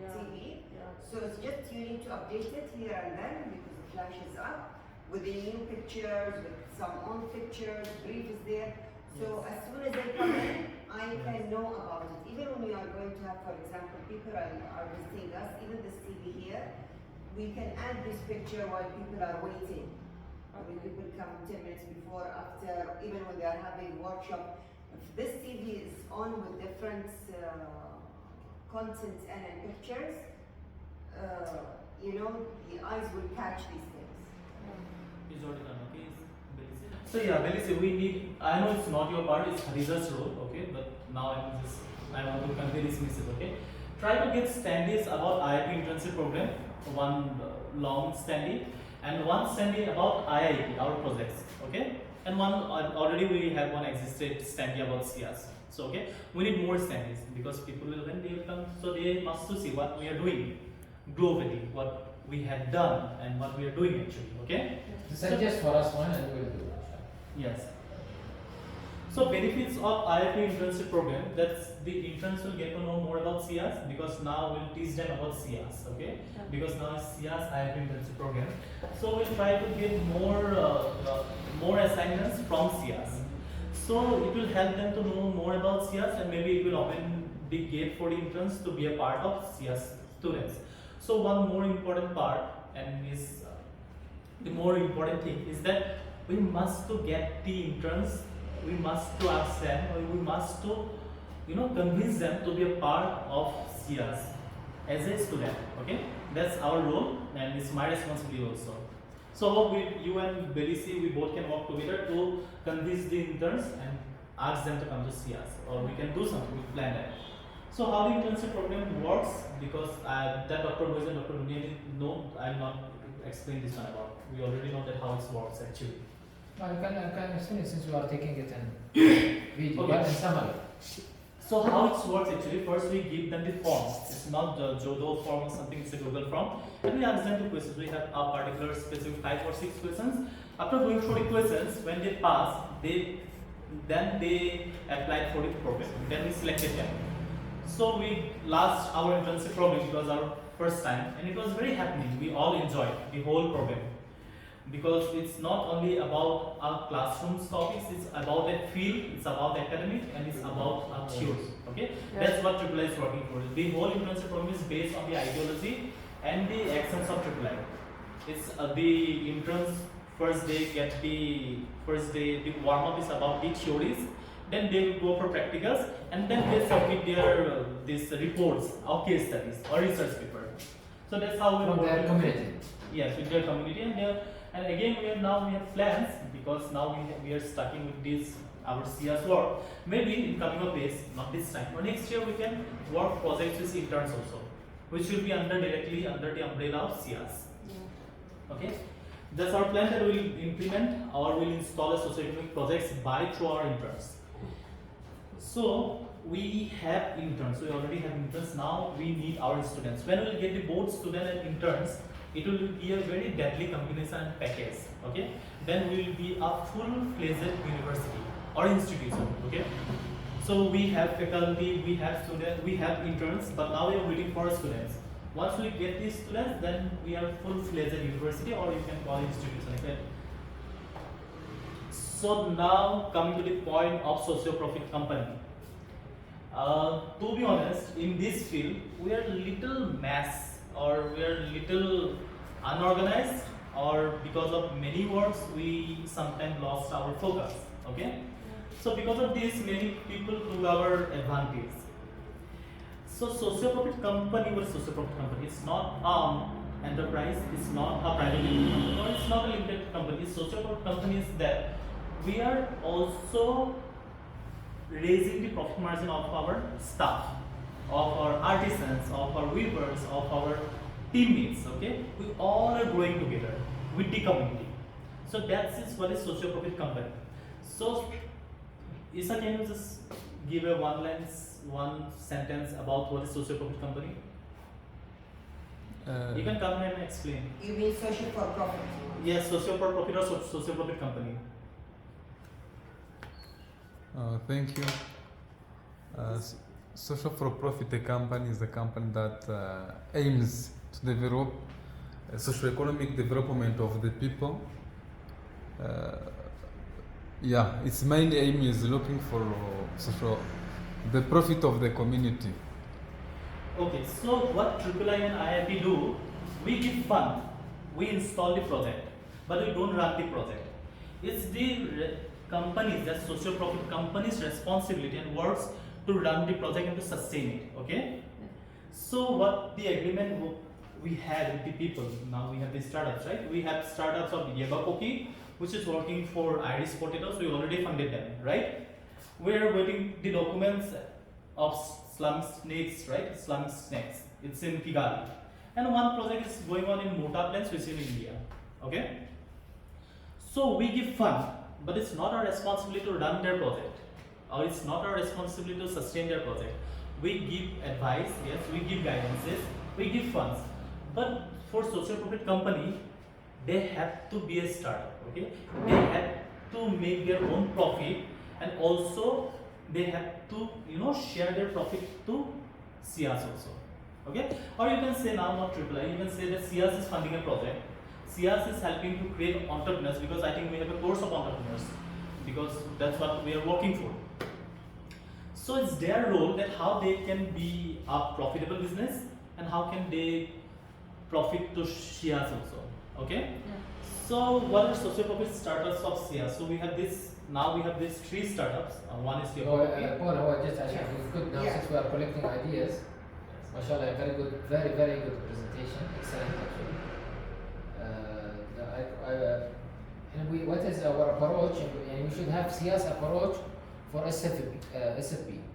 TV. So it's just you need to update it here and then because the flash is up with the new pictures, with some old pictures, brief is there. So as soon as they come in, I can know about it. Even when we are going to have, for example, people are visiting us, even this TV here, we can add this picture while people are waiting. When people come 10 minutes before, after, even when they are having workshop, if this TV is on with different content and pictures, you know, the eyes will catch these things. Is already done, okay? So yeah, Belice, we need, I know it's not your part, it's Hariza's role, okay? But now I want to convey this message, okay? Try to get standees about IIT internship program, one long standee, and one standee about IIT, our projects, okay? And one, already we have one existed standee about SIAS. So, okay, we need more standees because people will, when they will come, so they must to see what we are doing globally, what we have done and what we are doing actually, okay? Suggest for us one and we'll do it. Yes. So benefits of IIT internship program, that's the interns will get to know more about SIAS because now we'll teach them about SIAS, okay? Because now it's SIAS IIT internship program. So we'll try to get more assignments from SIAS. So it will help them to know more about SIAS and maybe it will open the gate for the interns to be a part of SIAS students. So one more important part and is the more important thing is that we must to get the interns, we must to ask them, or we must to, you know, convince them to be a part of SIAS as a student. Okay, that's our role and it's my responsibility also. So hope you and Belice, we both can work together to convince the interns and ask them to come to SIAS, or we can do something. We plan that. So how the internship program works, because that Dr. Buheji and Dr. Buheji know, I will not explain this one about. We already know that how it works actually. I can explain it since you are taking it in video, Okay. but in summary. So how it works actually, first we give them the form. It's not the Jodo form or something, it's a Google form. And we ask them the questions. We have a particular specific 5 or 6 questions. After going through the questions, when they pass, then they applied for the program. Then we selected them. So we last our internship program, it was our first time and it was very happening. We all enjoyed the whole program. Because it's not only about our classroom topics, it's about a field, it's about academic, and it's about our theory. Okay, that's what III is working for. The whole internship program is based on the ideology and the actions of III. It's the interns first they get the warm up is about the theories, then they will go for practicals, and then they submit their these reports or case studies or research paper. So that's how we From work their with community. Yes, with their community and again we have plans because now we are starting with this our SIAS work. Maybe in coming up days, not this time, but next year we can work projects with interns also, which will be directly under the umbrella of SIAS. Okay, that's our plan that we will implement or will install a socioeconomic projects through our interns. So we have interns. We already have interns. Now we need our students. When we will get the both students and interns, it will be a very deadly combination and package. Okay, then we will be a full-fledged university or institution. Okay, so we have faculty, we have students, we have interns, but now we are waiting for students. Once we get these students, then we are full-fledged university, or you can call it institution. Okay. So now coming to the point of socio-profit company. To be honest, in this field, we are little mass, or we are little unorganized, or because of many works, we sometimes lost our focus. Okay, so because of this, many people took our advantage. So socio-profit company was socio-profit company. It's not enterprise. It's not a private limited company, or it's not a limited company. Socio-profit company is that we are also raising the profit margin of our staff, of our artisans, of our weavers, of our teammates. Okay, we all are growing together with the community. So that is what is socio-profit company. So Isa, can you just give a one sentence about what is socio-profit company? You can come here and explain. You mean social for profit? Yes, socio-profit or socio-profit company. Thank you. Social for profit company is a company that aims to develop socio-economic development of the people. Its main aim is looking for the profit of the community. Okay, so what III and IIT do, we give fund, we install the project. but we don't run the project. It's the companies, that social profit companies' responsibility and works to run the project and to sustain it. Okay. So what the agreement we had with the people, now we have the startups, right? We have startups of Kakoty, which is working for Irish potatoes. We already funded them, right? We are waiting the documents of slum snakes, right? Slum snakes. It's in Kigali, and one project is going on in Mota Plains, which is in India. Okay. So we give fund, but it's not our responsibility to run their project, or it's not our responsibility to sustain their project. We give advice, yes, we give guidances, we give funds. But for social profit company, they have to be a startup, okay? They have to make their own profit, and also they have to, share their profit to SIAS also, okay? Or you can say now, not AAA, you can say that SIAS is funding a project. SIAS is helping to create entrepreneurs, because I think we have a course of entrepreneurs, because that's what we are working for. So it's their role that how they can be a profitable business and how can they profit to SIAS also. Okay? Yeah. So what are social profit startups of SIAS? So we have this, now we have these 3 startups. One is your Paul, just actually good now, Yeah. since we are collecting ideas. MashaAllah, very good, very, very good presentation. Excellent actually. What is our approach? And we should have SIAS approach for SFP,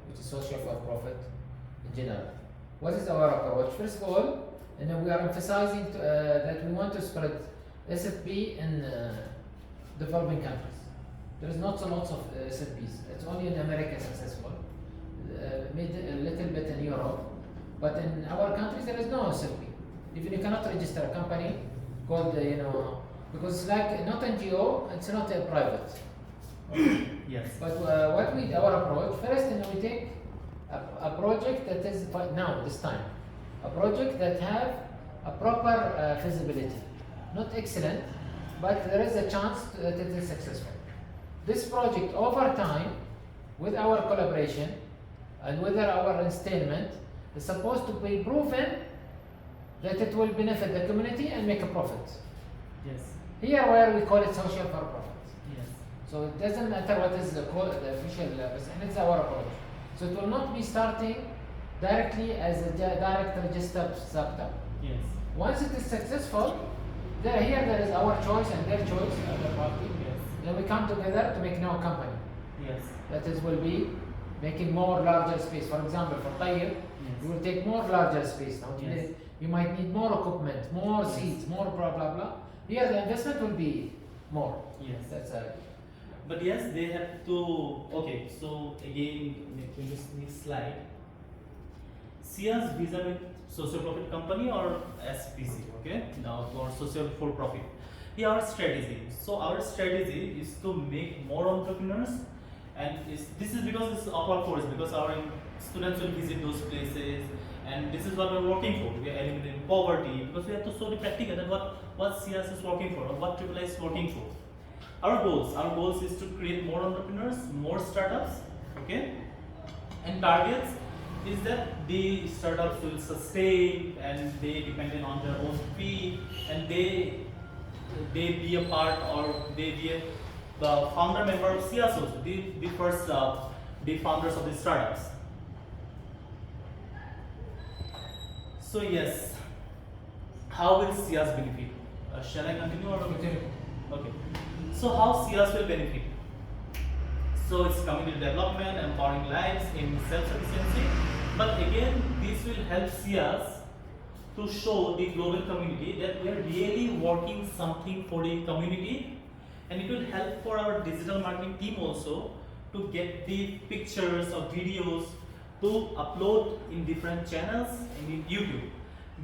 which is social for profit in general. What is our approach? First of all, we are emphasizing that we want to spread SFP in developing countries. There is not so lots of SFPs. It's only in America successful, maybe a little bit in Europe, but in our countries there is no SFP. Even you cannot register a company called, because it's like not NGO, it's not a private. Yes. But our approach, first, we take a project that is, this time, a project that have a proper feasibility. Not excellent, but there is a chance that it is successful. This project over time, with our collaboration and with our installment, is supposed to be proven that it will benefit the community and make a profit. Yes. Here where we call it social for profit. Yes. So it doesn't matter what is the official percent, it's our approach. So it will not be starting directly as a direct registered startup. Yes. Once it is successful, there is our choice and their choice, other party. Yes. Then we come together to make now a company. Yes. That is will be making more larger space. For example, for Tayyip, we will take more larger space. Now Yes. you might need more equipment, more Yes. seats, more blah blah blah. Here the investment will be more. Yes. That's But yes, they have to. Okay, so again, in this next slide, SIAS vis-a-vis social profit company or SPC, okay, now or social for profit. Here our strategy. So our strategy is to make more entrepreneurs, and this is because it's of our course, because our students will visit those places, and this is what we're working for. We are eliminating poverty, because we have to show the practical that what SIAS is working for or what AAA is working for. Our goals is to create more entrepreneurs, more startups, okay, and targets is that the startups will sustain and they dependent on their own feet, and they be a part, or they be the founder member of SIAS also, the first the founders of the startups. So yes, how will SIAS benefit? Shall I continue or continue? Okay. So how SIAS will benefit? So it's community development, empowering lives in self-sufficiency. But again, this will help SIAS to show the global community that we are really working something for the community, and it will help for our digital marketing team also to get the pictures or videos to upload in different channels and in YouTube,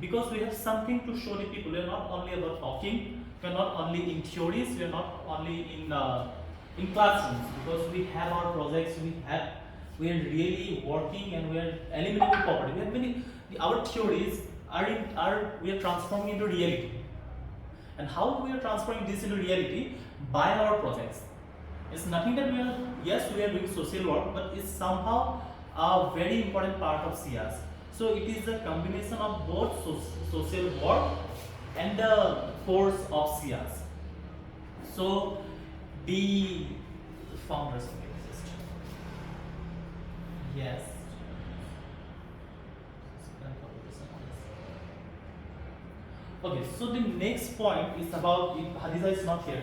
because we have something to show the people. We are not only about talking, we are not only in theories, we are not only in classrooms, because we have our projects, we are really working and we are eliminating poverty. We have our theories we are transforming into reality. And how we are transforming this into reality? By our projects. It's nothing that we are doing social work, but it's somehow a very important part of SIAS. So it is a combination of both social work and the course of SIAS. So the founders, okay, just yes. Okay, so the next point is about if Hadiza is not here.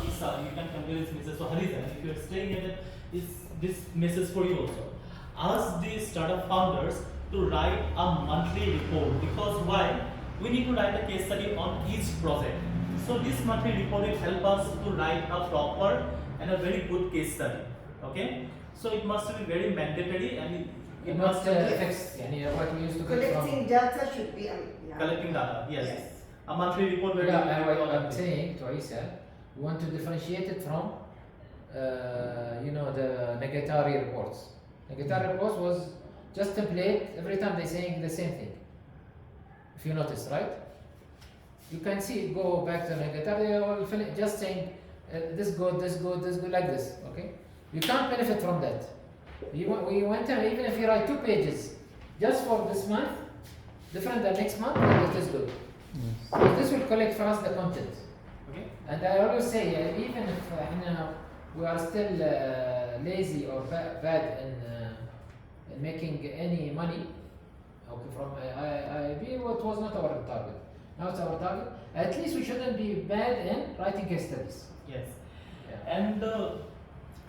Isa, you can compare this message. So Hadiza, if you are staying here, is this message for you also? Ask the startup founders to write a monthly report, because why? We need to write a case study on each project. So this monthly report will help us to write a proper and a very good case study. Okay, so it must be very mandatory and it not must be fixed. يعني what we used to get from. Collecting data should be, yeah. collecting data. Yes. Yes. A monthly report where Yeah, we and will what all I'm update. saying to Isa, we want to differentiate it from, the negatory reports. Negatory reports was just template every time they're saying the same thing. If you notice, right? You can see, go back to negatory, or just saying this good, this good, this good, like this. Okay, you can't benefit from that. We went there, even if you write 2 pages just for this month, different than next month, it is good. So this will collect for us the content. Okay. And I always say, even if we are still lazy or bad in making any money, okay, from IIB, what was not our target. Now it's our target. At least we shouldn't be bad in writing case studies. Yes. Yeah. And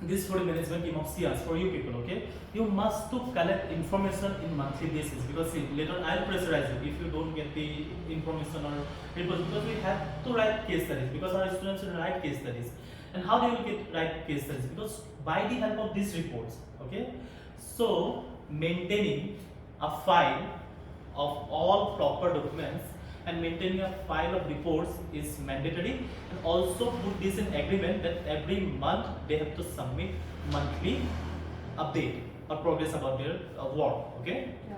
this for the management team of SIAS, for you people, okay? You must to collect information in monthly basis, because see, later I'll pressurize you if you don't get the information or reports, because we have to write case studies, because our students will write case studies. And how they will write case studies? Because by the help of these reports, okay? So maintaining a file of all proper documents and maintaining a file of reports is mandatory, and also put this in agreement that every month they have to submit monthly update or progress about their work. Okay. Yeah.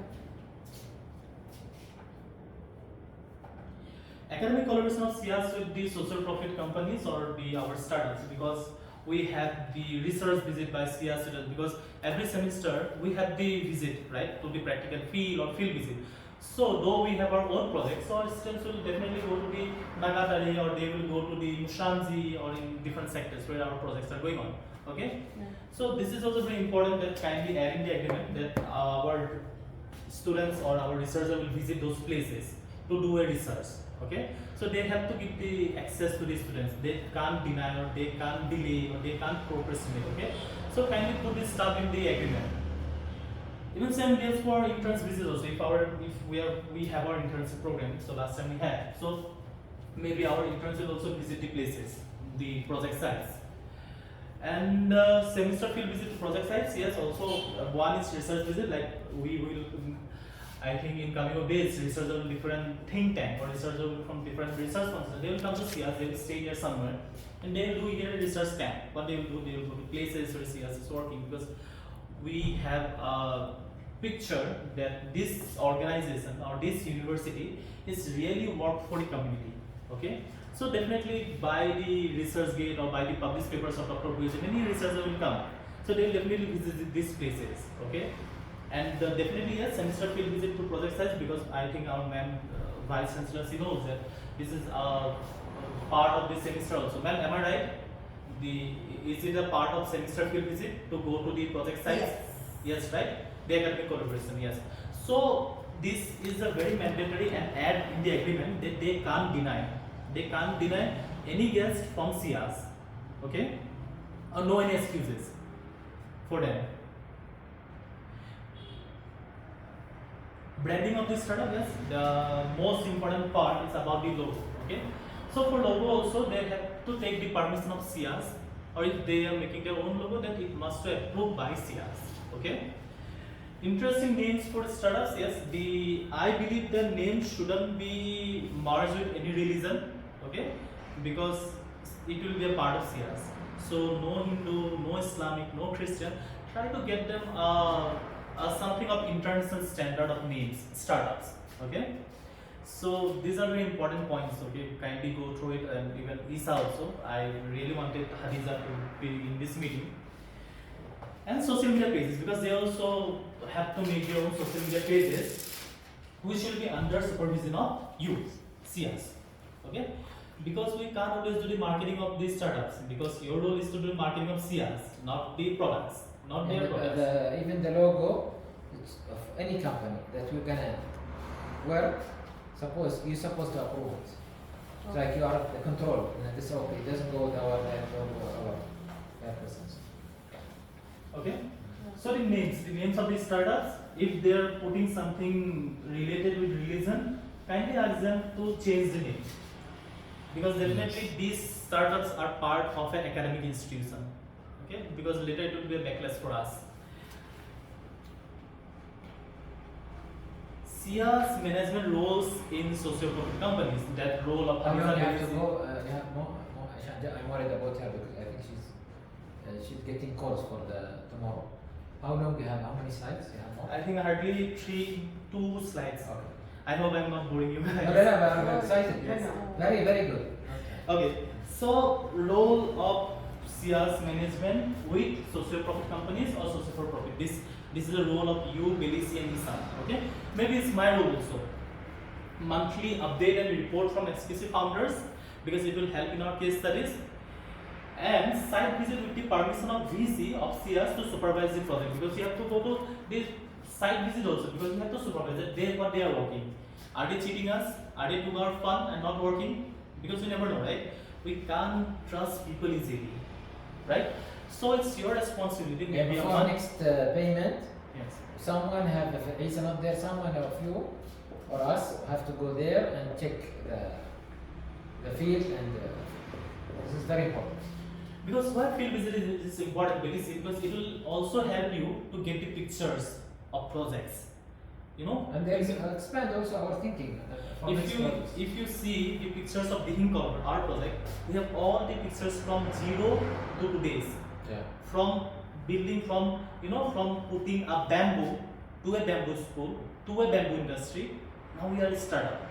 Academic collaboration of SIAS with the social profit companies or our startups, because we have the research visit by SIAS students, because every semester we have the visit, right, to the practical field or field visit. So though we have our own projects, so our students will definitely go to the Nagatari, or they will go to the Mushanzi, or in different sectors where our projects are going on. Okay. Yeah. So this is also very important, that kindly add in the agreement that our students or our researcher will visit those places to do a research. Okay, so they have to give the access to the students. They can't deny, or they can't delay, or they can't procrastinate. Okay, so kindly put this stuff in the agreement. Even same goes for interns visits also. If we have our internship program, so last time we had, so maybe our interns will also visit the places, the project sites. And semester field visit to project sites, yes, also one is research visit, like we will, I think in coming of days, researchers will different think tank or researchers will from different research functions. They will come to SIAS, they will stay here somewhere, and they will do here a research camp. What they will do, they will go to places where SIAS is working, because we have a picture that this organization or this university is really work for the community. Okay, so definitely by the research gate or by the published papers of Dr. Buheji, many researchers will come. So they will definitely visit these places. Okay, and definitely yes, semester field visit to project sites, because I think our ma'am, vice chancellor, she knows that this is a part of the semester also. Ma'am, am I right? Is it a part of semester field visit to go to the project sites? Yes. Yes, right? The academic collaboration, yes. So this is a very mandatory, and add in the agreement that they can't deny. They can't deny any guest from SIAS. Okay? Or no any excuses for them. Branding of this startup, yes. The most important part is about the logo. Okay? So for logo also, they have to take the permission of SIAS, or if they are making their own logo, then it must be approved by SIAS. Okay? Interesting names for startups, yes. I believe the name shouldn't be merged with any religion, okay? Because it will be a part of SIAS. So no Hindu, no Islamic, no Christian. Try to get them something of international standard of names, startups. Okay. So these are very important points. Okay, kindly go through it, and even Isa also. I really wanted Hadiza to be in this meeting. And social media pages, because they also have to make their own social media pages, which will be under supervision of you, SIAS. Okay. Because we can't always do the marketing of these startups, because your role is to do marketing of SIAS, not the products, not their And products. even the logo it's of any company that we're gonna work, suppose you're supposed to approve it. It's like you are the control, and this okay, it doesn't go with our logo or our purposes. Okay? So the names of the startups, if they are putting something related with religion, kindly ask them to change the name. Because definitely these startups are part of an academic institution. Okay? Because later it will be a backlash for us. SIAS management roles in socio-profit companies. That role of We only have to Hamza go. We have more. I'm worried about her because I think she's getting calls for the tomorrow. How long do you have? How many slides? You have more? I think hardly 2 slides. Okay. I hope I'm not boring you No, guys. I'm excited. Yes. Very, very good. Okay, so role of SIAS management with social profit companies or social for profit. This is the role of you, Belisi and Nissan. Okay, maybe it's my role also. Monthly update and report from XPC founders, because it will help in our case studies. And site visit with the permission of VC of SIAS to supervise the project, because you have to go to the site visit also, because you have to supervise that what they are working. Are they cheating us? Are they doing our fun and not working? Because we never know, right? We can't trust people easily, right? So it's your responsibility. Yeah, Maybe a before month. next payment, Yes. someone have if it's not there, someone of you or us have to go there and check the field, and this is very important. Because why field visit is important, because it will also help you to get the pictures of projects. You know, And they expand also our thinking. For next projects. if you see the pictures of the Hinkover, our project, we have all the pictures from 0 to today's. Yeah. From building, from from putting a bamboo to a bamboo school to a bamboo industry. Now we are a startup,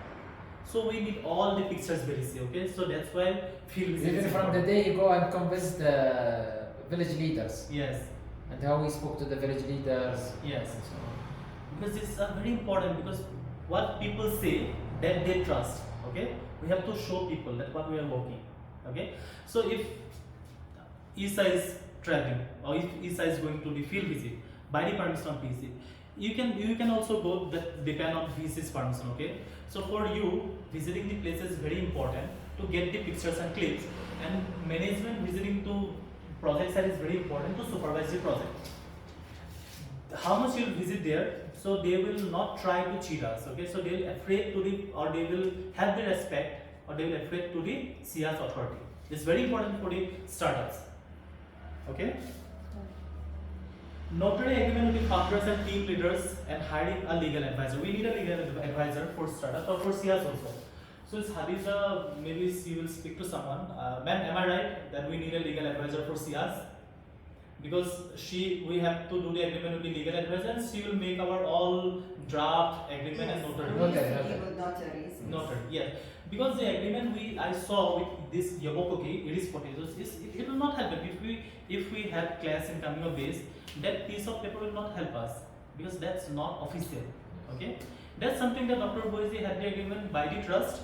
so we need all the pictures very see. Okay, so that's why field visit. Even is from the important. day you go and convince the village leaders, Yes, and how we spoke to the village leaders. yes. And so on. Because this is very important, because what people say that they trust. Okay, we have to show people that what we are working. Okay, so if ISA is traveling, or if ISA is going to the field visit by the permission of VC, you can also go, that depend on VC's permission. Okay, so for you, visiting the place is very important to get the pictures and clips, and management visiting to project site is very important to supervise the project. How much you'll visit there, so they will not try to cheat us. Okay, so they will afraid to the, or they will have the respect, or they will afraid to the SIAS authority. It's very important for the startups. Okay. Notary agreement with the founders and team leaders, and hiring a legal advisor. We need a legal advisor for startups or for SIAS also. So it's Hadiza, maybe she will speak to someone. Ma'am, am I right that we need a legal advisor for SIAS? Because we have to do the agreement with the legal advisor, and she will make our all draft agreement and notary. we Notary, used to notary. deal with notaries. Notary, yes. Because the agreement I saw with this Yabokoki, it is potatoes, it will not help us. If we have class in coming of days, that piece of paper will not help us, because that's not official. Okay, that's something that Dr. Buheji had the agreement by the trust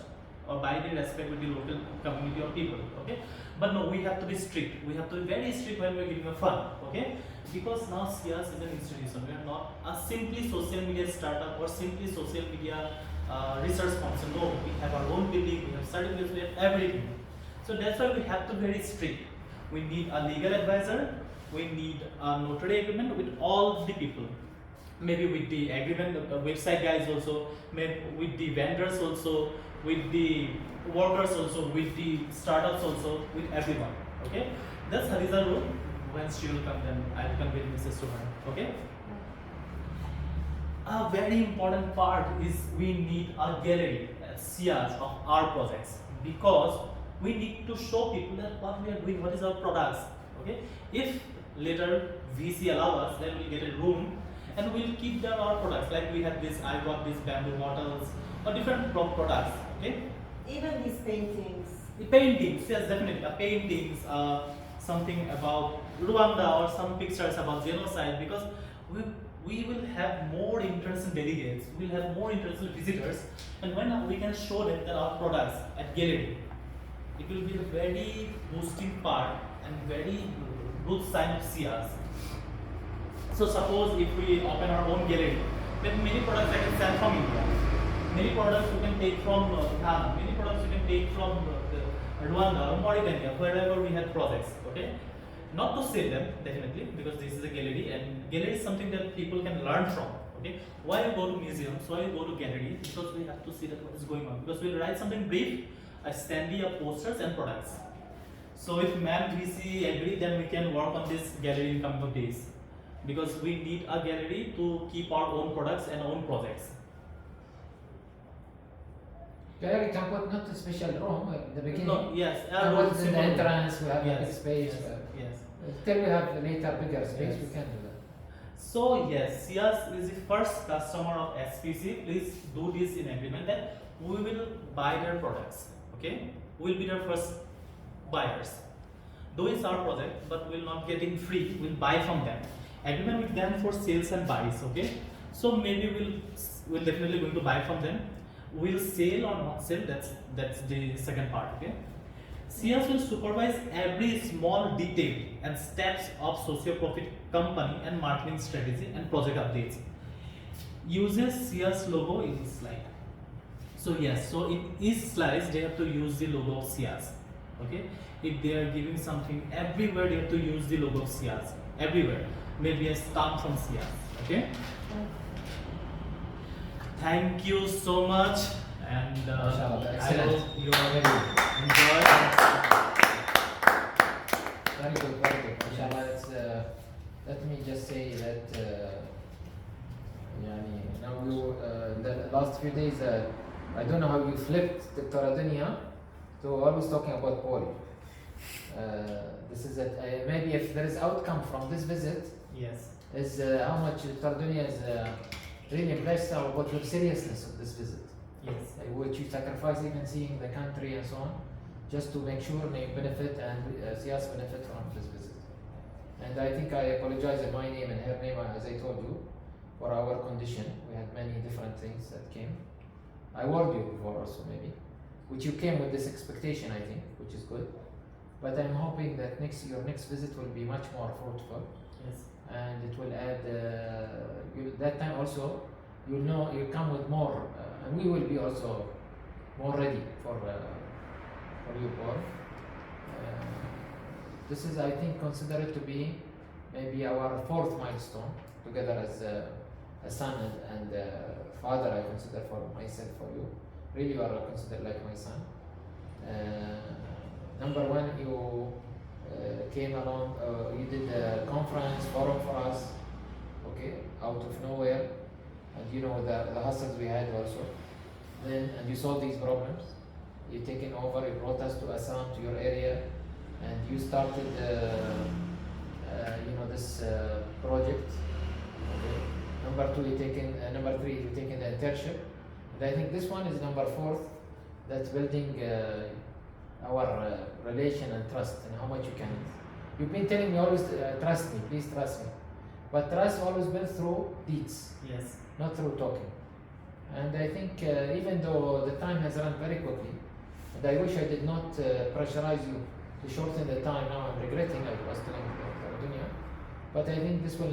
or by the respect with the local community of people. Okay, but no, we have to be strict. We have to be very strict when we're giving a fund. Okay, because now SIAS is an institution. We are not a simply social media startup or simply social media research function. No, we have our own building, we have certificates, we have everything. So that's why we have to be very strict. We need a legal advisor, we need a notary agreement with all the people. Maybe with the agreement, website guys also, maybe with the vendors also, with the workers also, with the startups also, with everyone. Okay, that's Hariza rule. When she will come, then I will convey the message to her. Okay. A very important part is we need a gallery, SIAS of our projects, because we need to show people that what we are doing, what is our products. Okay, if later VC allow us, then we'll get a room and we'll keep there our products. Like we have this, I got these bamboo bottles or different products. Okay, Even these paintings. the paintings, yes, definitely. Paintings, something about Rwanda or some pictures about genocide, because we will have more international delegates, we'll have more international visitors, and when we can show them that our products at gallery, it will be a very boosting part and very good sign of SIAS. So suppose if we open our own gallery, then many products I can sell from India. Many products you can take from Ghana. Many products you can take from Rwanda or Mauritania, wherever we have projects. Okay, not to sell them definitely, because this is a gallery, and gallery is something that people can learn from. Okay, why we go to museums? Why we go to gallery? Because we have to see that what is going on. Because we write something brief, a standee of posters and products. So if ma'am VC agree, then we can work on this gallery in coming days, because we need a gallery to keep our own products and own projects. Gallery can put not a special room at the beginning. No, yes, Can put in the simple room. entrance, we have a big Yes, space. yes, yes. Till we have later bigger space, Yes. we can do that. So yes, SIAS is the first customer of SPC. Please do this in agreement that we will buy their products. Okay, we will be their first buyers. Though it's our project, but we'll not get in free. We'll buy from them. Agreement with them for sales and buys. Okay, so maybe we'll definitely going to buy from them. We'll sell or not sell. That's the second part. Okay. SIAS will supervise every small detail and steps of socio-profit company and marketing strategy and project updates. Uses SIAS logo in this slide. So yes, so in each slides they have to use the logo of SIAS. Okay, if they are giving something everywhere, they have to use the logo of SIAS everywhere. Maybe a stamp from SIAS. Okay. Thank you so much, and Mashallah, I excellent. hope you enjoy. Very good, very good. Inshallah, it's, let me just say that now you, the last few days, I don't know how you flipped the Dunya to always talking about Poli. This is that maybe if there is outcome from this visit, Yes. is how much Dunya is really impressed about your seriousness of this visit. Yes. Which you sacrifice even seeing the country and so on, just to make sure they benefit and SIAS benefit from this visit. And I think I apologize in my name and her name, as I told you, for our condition. We had many different things that came. I warned you before also maybe, which you came with this expectation, I think, which is good. But I'm hoping that your next visit will be much more fruitful. Yes. And it will add, that time also, you come with more, and we will be also more ready for you, Paul. This is, I think, considered to be maybe our fourth milestone, together as a son and father, I consider for myself, for you. Really, you are considered like my son. Number one, you came along, you did a conference, forum for us, okay, out of nowhere, and you know the hustles we had also. Then, and you solved these problems. You taken over, you brought us to Assam, to your area, and you started, this project. Okay. Number two, number three, you taken the internship. And I think this one is number fourth, that's building our relation and trust, and how much you can. You've been telling me always, trust me, please trust me. But trust always built through deeds, Yes. not through talking. And I think even though the time has run very quickly, and I wish I did not pressurize you to shorten the time, now I'm regretting, I was telling Dunya. But I think this will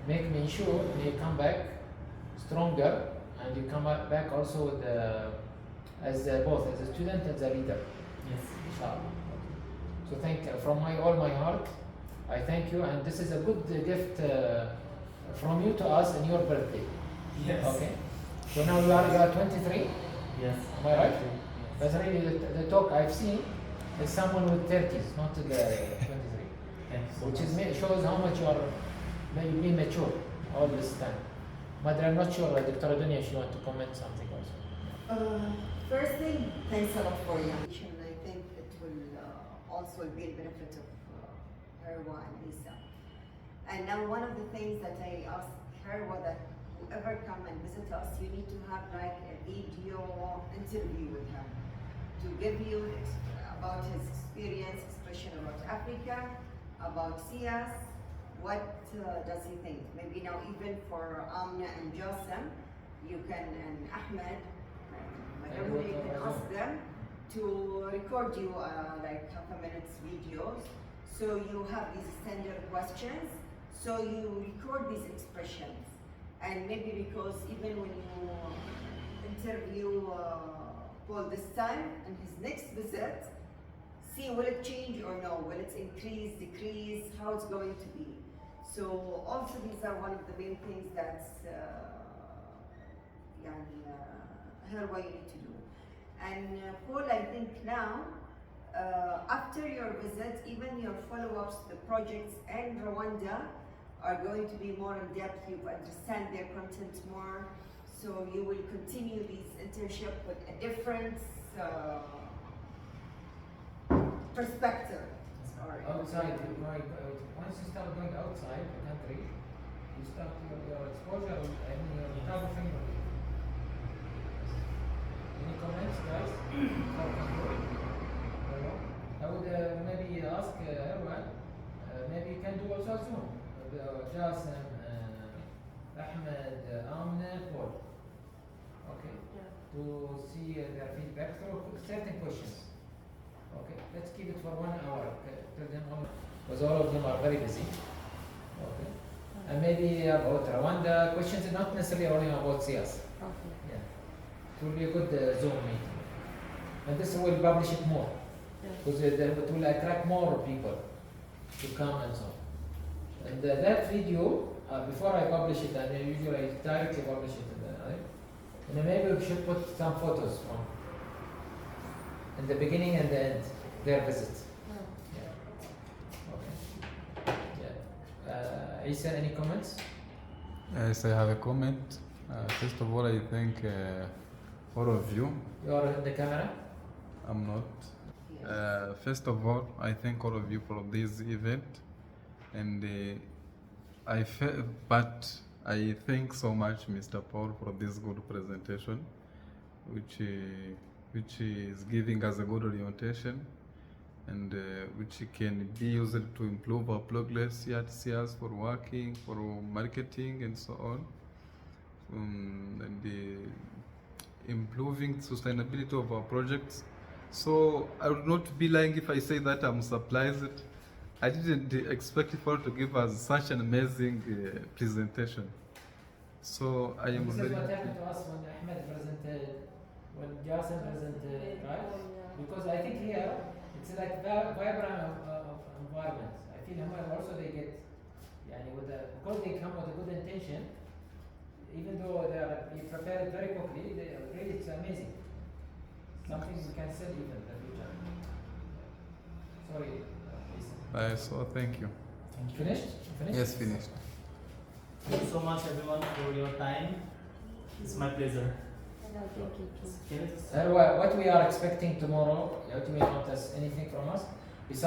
make me sure when you come back stronger, and you come back also with as both as a student and as a leader. Yes. Inshallah. So from all my heart, I thank you, and this is a good gift from you to us in your birthday. Yes. Okay. So now you are 23. Yes. Am I right? Yes. That's really the talk I've seen is someone with 30s, not the 23, Thanks so which much. is shows how much you are maybe being mature all this time. But I'm not sure, Dr. Dunya, if you want to comment something also. First thing, thanks a lot for your attention. I think it will also be a benefit of Herwa and Lisa. And now one of the things that I asked Herwa, that whoever come and visit us, you need to have like a video interview with him to give you about his experience, expression about Africa, about SIAS. What does he think? Maybe now even for Amna and Jasem, you can, and Ahmed, whatever you can ask them to record you like half a minute's videos. So you have these standard questions. So you record these expressions, and maybe because even when you interview Paul this time and his next visit, see will it change or no? Will it increase, decrease? How it's going to be? So also these are one of the main things that Herwa you need to do. And Paul, I think now after your visit, even your follow-ups, the projects and Rwanda are going to be more in depth. You understand their content more, so you will continue these internship with a different perspective. Outside, once you start going outside the country, you start your exposure and your photography. Any comments, guys? I would maybe ask everyone, maybe you can do also Zoom. Jason, Ahmed, Amna, Paul. Okay? Yeah. To see their feedback through certain questions. Okay, let's keep it for 1 hour. Tell them all, because all of them are very busy. Okay, and maybe about Rwanda questions, not necessarily only about SIAS. Okay. Yeah, it will be a good Zoom meeting, and this will publish it more, because it will attract more people to come and so on. And that video, before I publish it, and I usually directly publish it in the right? And then maybe we should put some photos from in the beginning and the end, their visit. Yeah. Okay. Yeah. Isa, any comments? Yes, I have a comment. First of all, I thank all of you. You are in the camera? I'm not. First of all, I thank all of you for this event, and but I thank so much Mr. Paul for this good presentation, which is giving us a good orientation, and which can be used to improve our progress here at SIAS for working, for marketing, and so on, and improving sustainability of our projects. So I would not be lying if I say that I'm surprised. I didn't expect Paul to give us such an amazing presentation. So I am This very is what happy. happened to us when Ahmed presented, when Jason presented, right? Because I think here it's like vibrant environment. I feel also they get, with because they come with a good intention, even though they prepare it very quickly, really it's amazing. Something we can sell even in the future. Sorry, please. So thank you. Finished? Finished? Yes, finished. Thank you so much everyone for your time. It's my pleasure. Thank you too. Can you just- What we are expecting tomorrow, what do you want us, anything from us?